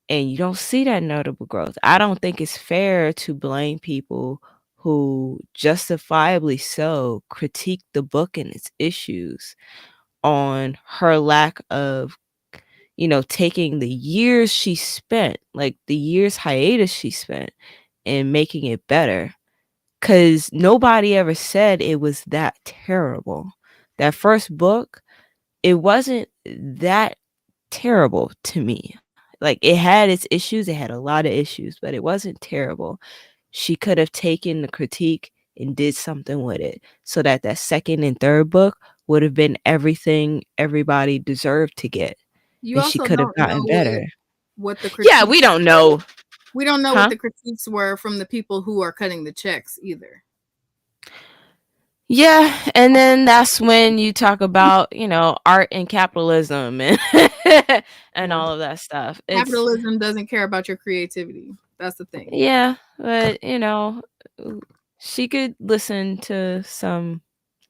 And you don't see that notable growth. I don't think it's fair to blame people who justifiably so critiqued the book and its issues on her lack of, taking the years she spent, like the years hiatus she spent, and making it better. Because nobody ever said it was that terrible. That first book, it wasn't that terrible to me. Like, it had its issues, it had a lot of issues, but it wasn't terrible. She could have taken the critique and did something with it so that that second and third book would have been everything everybody deserved to get, You and she also could have don't know gotten better. what the Yeah, we critiques don't know. we don't know what Huh? the critiques were from the people who are cutting the checks either. Yeah, and then that's when you talk about, art and capitalism and and Yeah. all of that stuff. It's Capitalism doesn't care about your creativity. That's the thing. yeah, but she could listen to some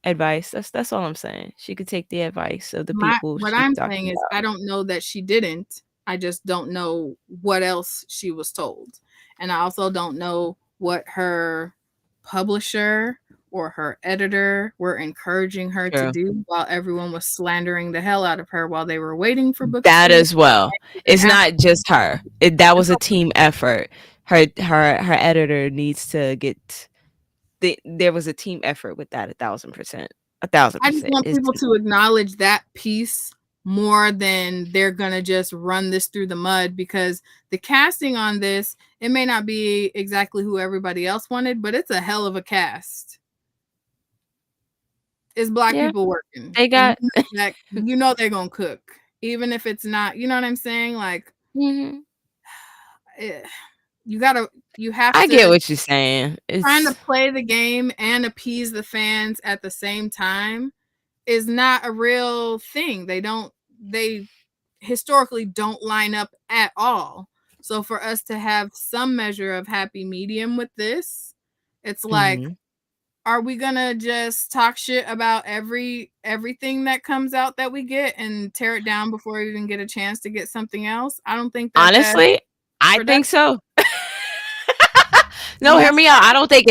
advice. That's all I'm saying. She could take the advice of the people What she's I'm saying talking is about. I don't know that she didn't. I just don't know what else she was told. And I also don't know what her publisher or her editor were encouraging her to True. do while everyone was slandering the hell out of her while they were waiting for books to That release as well. and even It's after. not just her. That And was a so team effort. Her editor needs to get there was a team effort with that 1,000%. A thousand I just percent. want It's people to acknowledge that piece more than they're gonna just run this through the mud, because the casting on this, it may not be exactly who everybody else wanted, but it's a hell of a cast. It's black yeah, people working, they and got you know they're gonna cook, even if it's not. You know what I'm saying? Like, Mhm. eh, you gotta, you have I get to what you're saying. trying to It's play the game and appease the fans at the same time is not a real thing. They historically don't line up at all. So for us to have some measure of happy medium with this, it's like, mhm. are we gonna just talk shit about everything that comes out that we get and tear it down before we even get a chance to get something else? I don't think that that's Honestly, I think productive, so. No, and hear that's me out. I don't think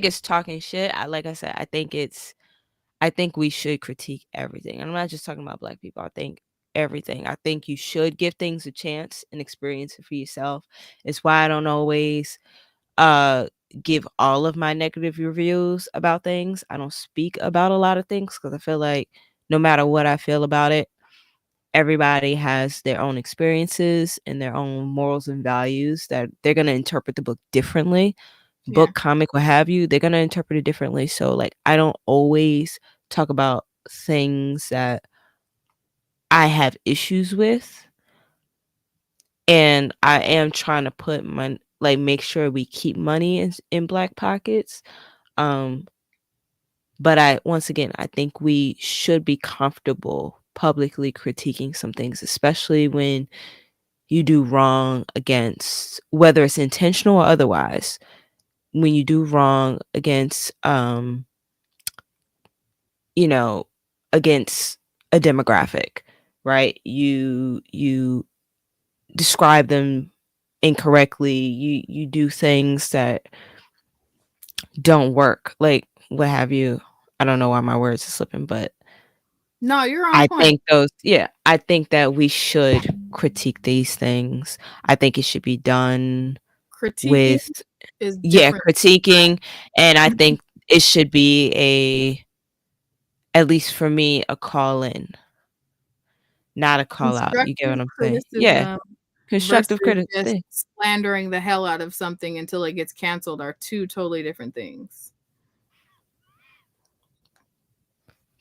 it's talking shit. Like I said, I think we should critique everything. I'm not just talking about black people. I think everything. I think you should give things a chance and experience it for yourself. It's why I don't always uh give all of my negative reviews about things. I don't speak about a lot of things because I feel like no matter what I feel about it, everybody has their own experiences and their own morals and values that they're going to interpret the book differently. yeah. Book, comic, what have you, they're going to interpret it differently. So, like, I don't always talk about things that I have issues with. And I am trying to put my, like, make sure we keep money in black pockets. Um, but once again, I think we should be comfortable publicly critiquing some things, especially when you do wrong against, whether it's intentional or otherwise, when you do wrong against you know against a demographic, right? You describe them incorrectly, you do things that don't work, like what have you. I don't know why my words are slipping, but No, you're on point. I think that we should critique these things. I think it should be done Critiquing with, is yeah, different. critiquing, and I think it should be at least for me, a call in, not a call out. You get Constructive what I'm saying? Yeah, criticism constructive versus just criticism. slandering the hell out of something until it gets canceled are two totally different things.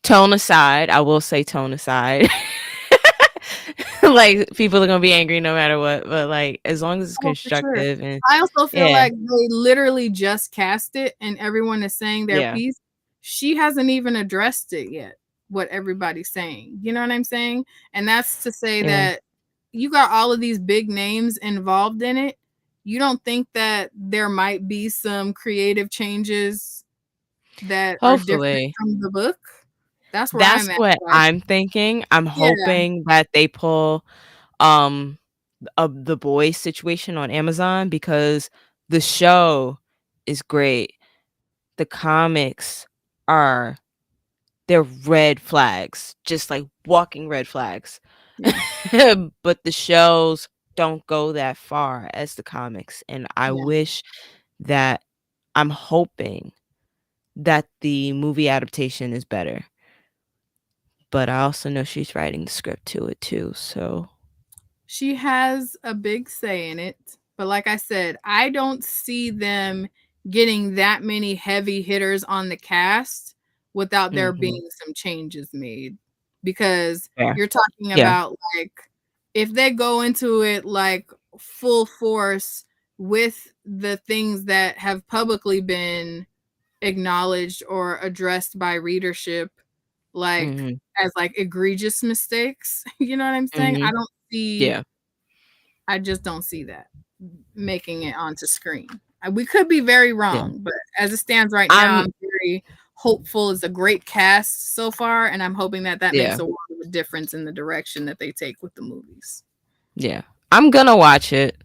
Tone aside, I will say tone aside. Like, people are gonna be angry no matter what, but like as long as it's Oh, for sure. constructive and I also feel yeah, like they literally just cast it and everyone is saying their yeah, piece. She hasn't even addressed it yet, what everybody's saying. You know what I'm saying? And that's to say yeah. that you got all of these big names involved in it. You don't think that there might be some creative changes that are different Hopefully. from the book? That's where That's I'm at. what Like, I'm thinking. I'm yeah, hoping that they pull um of the boys situation on Amazon, because the show is great. the comics are they're red flags, just like walking red flags. Yeah. But the shows don't go that far as the comics, and I Yeah. wish that I'm hoping that the movie adaptation is better. But I also know she's writing the script to it too, so She has a big say in it. But like I said, I don't see them getting that many heavy hitters on the cast without there mhm. being some changes made. Because Yeah. you're talking Yeah. about like if they go into it like full force with the things that have publicly been acknowledged or addressed by readership like Mhm. as like egregious mistakes, you know what I'm saying? I Mhm. don't see Yeah. I just don't see that making it onto screen. We could be very Yeah. wrong, but as it stands right now, I'm I'm very hopeful. It's a great cast so far, and I'm hoping that that makes yeah. a world of a difference in the direction that they take with the movies. Yeah. I'm gonna watch it.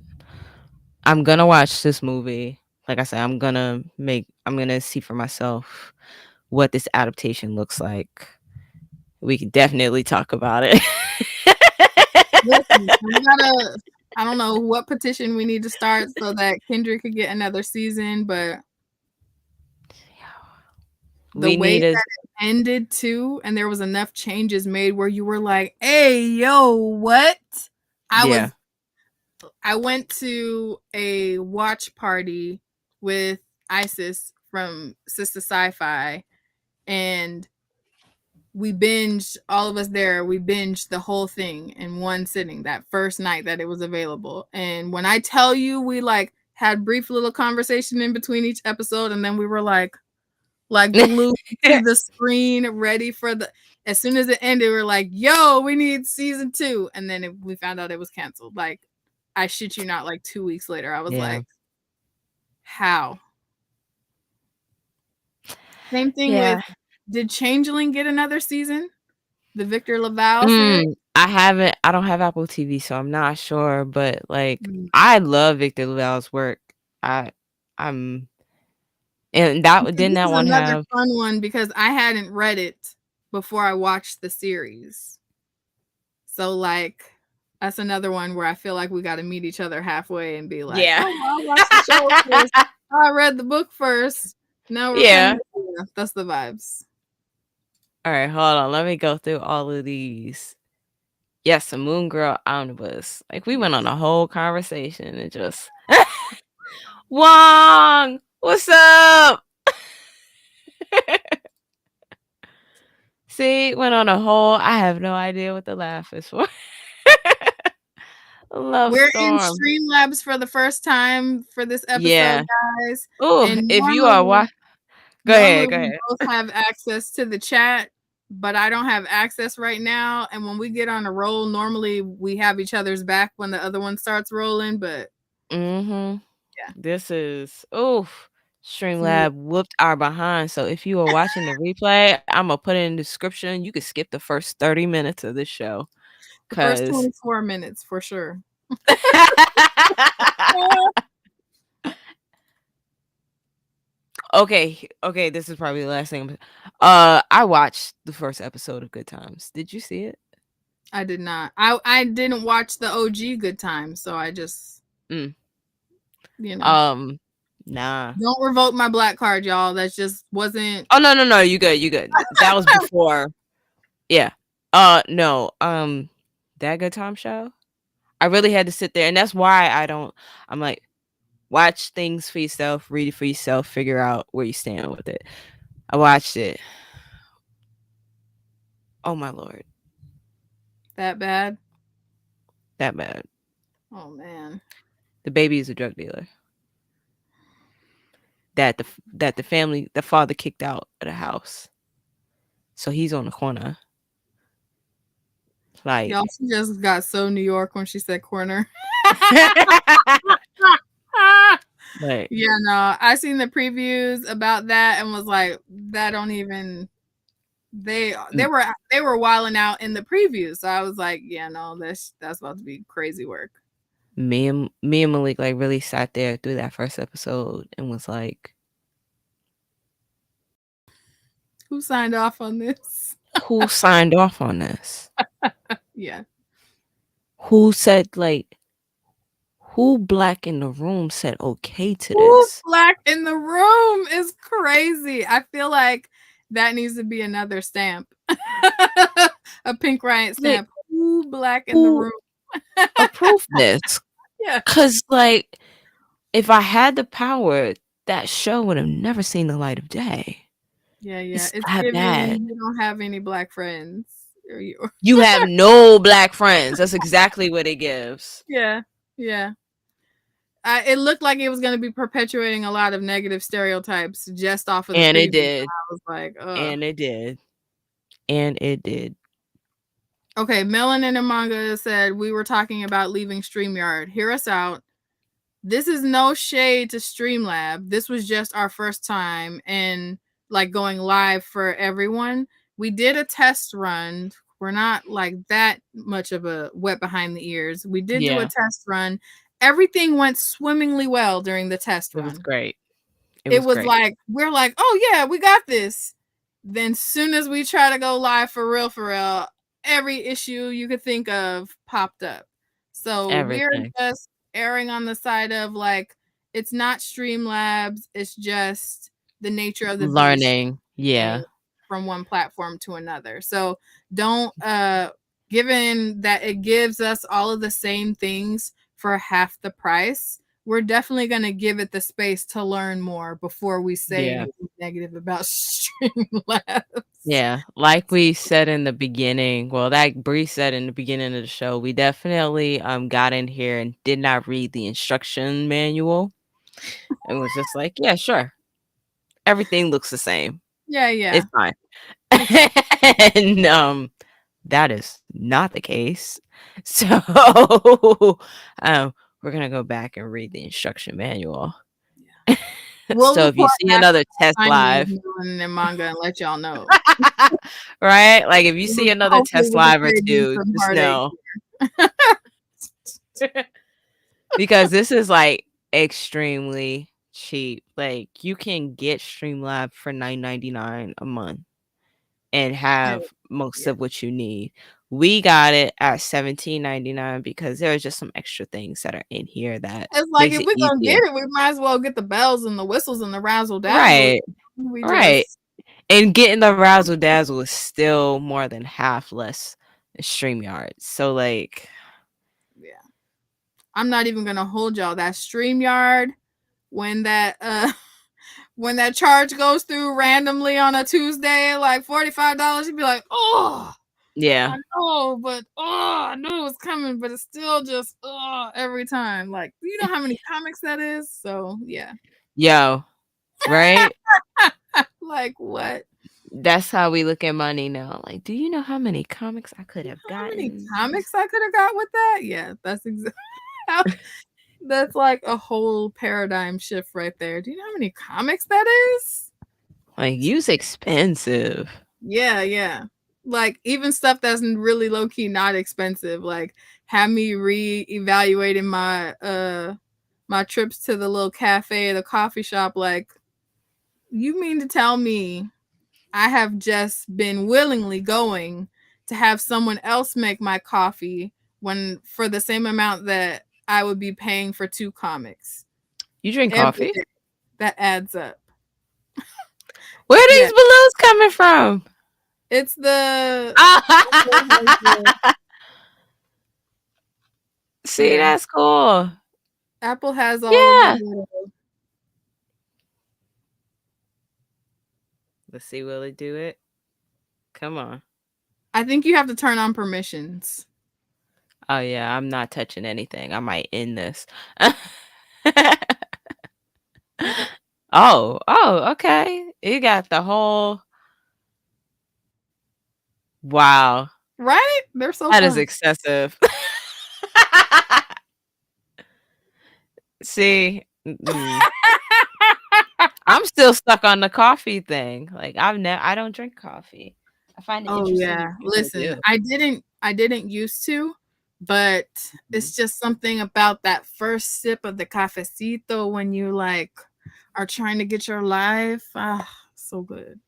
I'm gonna watch this movie. Like I said, I'm gonna see for myself what this adaptation looks like. We can definitely talk about it. Listen, we gotta. I don't know what petition we need to start so that Kendrick could get another season, but the We way need that a it ended too, and there was enough changes made where you were like, "Hey, yo, what?" I yeah. was I went to a watch party with Isis from Sister Sci-Fi, and we binged all of us there. We binged the whole thing in one sitting that first night that it was available. And when I tell you, we like had brief little conversation in between each episode, and then we were like glued to the screen, ready for the. As soon as it ended, we were like, "Yo, we need season 2," and then we found out it was canceled. Like, I shit you not, like 2 weeks later, I was Yeah. like, "How?" Same thing with. Yeah. Did Changeling get another season? The Victor Laval series. I don't have Apple TV, so I'm not sure, but like Mm. I love Victor Laval's work. I I'm and that This didn't that is one another have fun one because I hadn't read it before I watched the series. So like that's another one where I feel like we got to meet each other halfway and be like, Yeah. "Oh, well, I watched the show first. I read the book first. Now we're kind Yeah. of yeah, that's the vibes." All right, hold on. Let me go through all of these. Yes, a Moon Girl omnibus. Like we went on Yes. a whole conversation and just Wong, what's up? See, went on a whole. I have no idea what the laugh is for. Love We're in storm. Streamlabs for the first time for this episode, Yeah. guys. Ooh, And if you are normally go Normally, ahead, go we ahead. both have access to the chat, but I don't have access right now. And when we get on a roll, normally we have each other's back when the other one starts rolling. But Mhm. yeah, This is oof. see, Streamlab whooped our behind. So if you are watching the replay, I'm gonna put it in the description. You can skip the first 30 minutes of this show. the first Cause 24 minutes for sure. okay, okay, this is probably the last thing. I watched the first episode of Good Times. Did you see it? I did not. I didn't watch the OG Good Times, so I just Mm. you know Um, nah. don't revoke my black card, y'all. That just wasn't. Oh no, you good, you good. That was before. Yeah. No. That Good Time show. I really had to sit there, and that's why I'm like, watch things for yourself, read it for yourself, figure out where you stand with it. I watched it. Oh my lord, That bad. that bad. Oh man. The baby is a drug dealer the father kicked out of the house, so he's on the corner. Y'all, Like, she just got so New York when she said corner. like, Yeah, no, I seen the previews about that and was like, that don't even mm, they were wilding out in the previews. So I was like, yeah, no, that's about to be crazy work. me and Malik like really sat there through that first episode and was like, Who signed off on this? Who signed off on this? Yeah. Who said, like, who black in the room said okay to Who's this? black in the room is crazy. I feel like that needs to be another stamp. A pink Riot Like, stamp. Who black in the who room? approved this? Yeah. Because, like, if I had the power, that show would have never seen the light of day. Yeah, yeah. It's It's that bad. giving you don't have any black friends. Or you You have no black friends. That's exactly what it gives. Yeah. Yeah. It looked like it was going to be perpetuating a lot of negative stereotypes just off of the And it preview. did. I was like, ugh. And it did. And it did. Okay, Melanin and Manga said we were talking about leaving StreamYard. Hear us out. This is no shade to Streamlab. This was just our first time and like going live for everyone. We did a test run. We're not like that much of a wet behind the ears. We did do a Yeah. test run. Everything went swimmingly well during the test It was run. great. It It was was great. like, we're like, oh yeah, we got this. Then soon as we try to go live for real, every issue you could think of popped up. So we're Everything. just erring on the side of like, it's not Streamlabs, it's just the nature of the beast Learning. Yeah. from one platform to another. So don't given that it gives us all of the same things for half the price, we're definitely going to give it the space to learn more before we say Yeah. anything negative about Streamlabs. Yeah. Like we said in the beginning, well, that Bree said in the beginning of the show, we definitely got in here and did not read the instruction manual. And was just like, yeah, sure. Everything looks the same. Yeah, yeah. It's fine. And that is not the case. So we're gonna go back and read the instruction manual. We'll So if you report see back another test finally live, and manga and let y'all know. right? Like if you see another Hopefully test we'll just live or save you two, some just heartache. know because this is like extremely cheap. Like you can get Streamlab for $9.99 a month and have most Yeah. of what you need. We got it at $17.99 because there are just some extra things that are in here that It's like makes if it we're gonna easier. get it, we might as well get the bells and the whistles and the razzle dazzle. Right. We Right. just And getting the razzle dazzle is still more than half less than StreamYard. So like yeah. I'm not even gonna hold y'all. That StreamYard, when that when that charge goes through randomly on a Tuesday, like $45, you'd be like, oh, yeah. I know, but I knew it was coming, but it's still just every time. Like, do you know how many comics that is? So yeah. Yo. Right? Like what? That's how we look at money now. Like, do you know how many comics I could have How many gotten? comics I could have got with that? Yeah, that's exactly that's like a whole paradigm shift right there. Do you know how many comics that is? Like, you's expensive. Yeah, yeah. Like even stuff that's really low key not expensive. Like have me re-evaluating my my trips to the little cafe, the coffee shop. Like, you mean to tell me I have just been willingly going to have someone else make my coffee when for the same amount that I would be paying for 2 comics You drink every coffee? day? That adds up. Where are Yeah. these balloons coming from? It's the See, Yeah. that's cool. Apple has all Yeah. of the Let's see, will it do it? Come on. I think you have to turn on permissions. Oh yeah, I'm not touching anything. I might end this. Oh, okay. You got the whole wow. Right? They're so That is fun. excessive. See, I'm still stuck on the coffee thing. Like I don't drink coffee. I find it Oh interesting. yeah. People Listen, do. I didn't used to, but it's just something about that first sip of the cafecito when you like are trying to get your life. Ah, so good.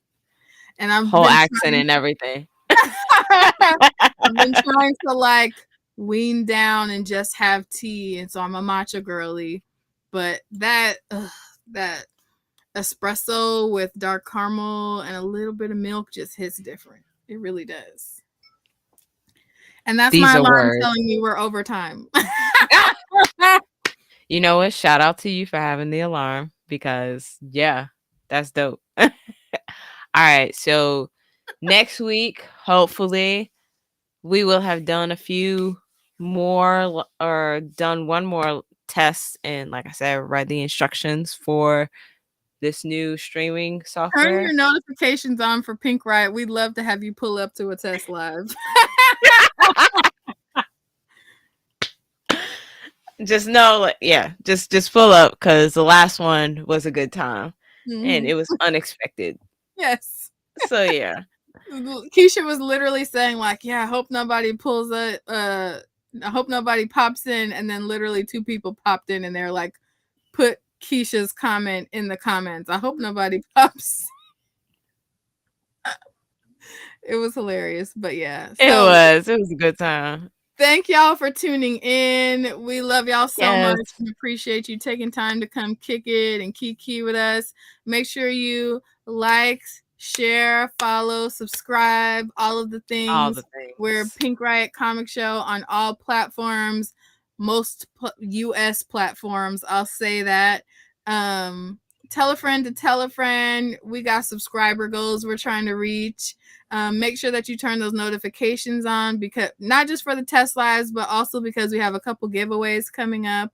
and I've Whole been accent and everything. I've been trying to like wean down and just have tea, and so I'm a matcha girly. But that espresso with dark caramel and a little bit of milk just hits different. It really does. And that's These my are alarm words. telling me we're over time. You know what? Shout out to you for having the alarm because yeah, that's dope. All right, so next week, hopefully, we will have done a few more or done one more test and like I said, read the instructions for this new streaming Turn your software. notifications on for Pink Riot. We'd love to have you pull up to a test live. Just know, like, yeah, just pull up because the last one was a good time and Mhm. it was unexpected. Yes. So yeah. Keisha was literally saying like, "Yeah, I hope nobody pulls a I hope nobody pops in," and then literally two people popped in and they're like, "Put Keisha's comment in the comments. I hope nobody pops." It was hilarious, but yeah. So It was a good time. thank y'all for tuning in. We love y'all so Yes. much and appreciate you taking time to come kick it and kiki with us. Make sure you like, share, follow, subscribe, all of the All things. the We're things. Pink Riot Comic Show on all platforms, most US platforms. I'll say that. Um, tell a friend to tell a friend. We got subscriber goals we're trying to reach. Make sure that you turn those notifications on, because not just for the test lives, but also because we have a couple giveaways coming up.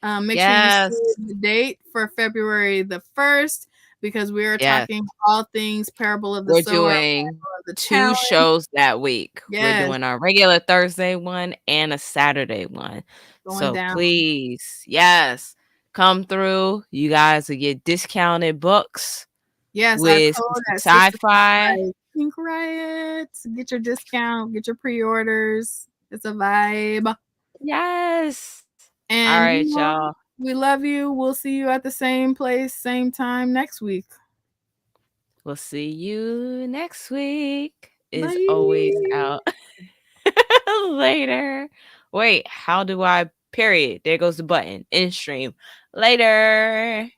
Make sure you Yes. save the date for February the 1st, because we are Yes. talking all things Parable of the We're Sower, doing Parable of the 2 Talent. shows that week. We're Yes, doing our regular Thursday one and a Saturday one. going So down. please, yes, come through. You guys will get discounted books Yes, our with code at sci-fi. Pink Riot. Get your discount, get your pre-orders. It's a vibe. Yes. All And right, y'all. we love you. We'll see you at the same place, same time next week. We'll see you next week. Is always Bye. out. Later. Wait, how do I period? There goes the button. In stream. Later.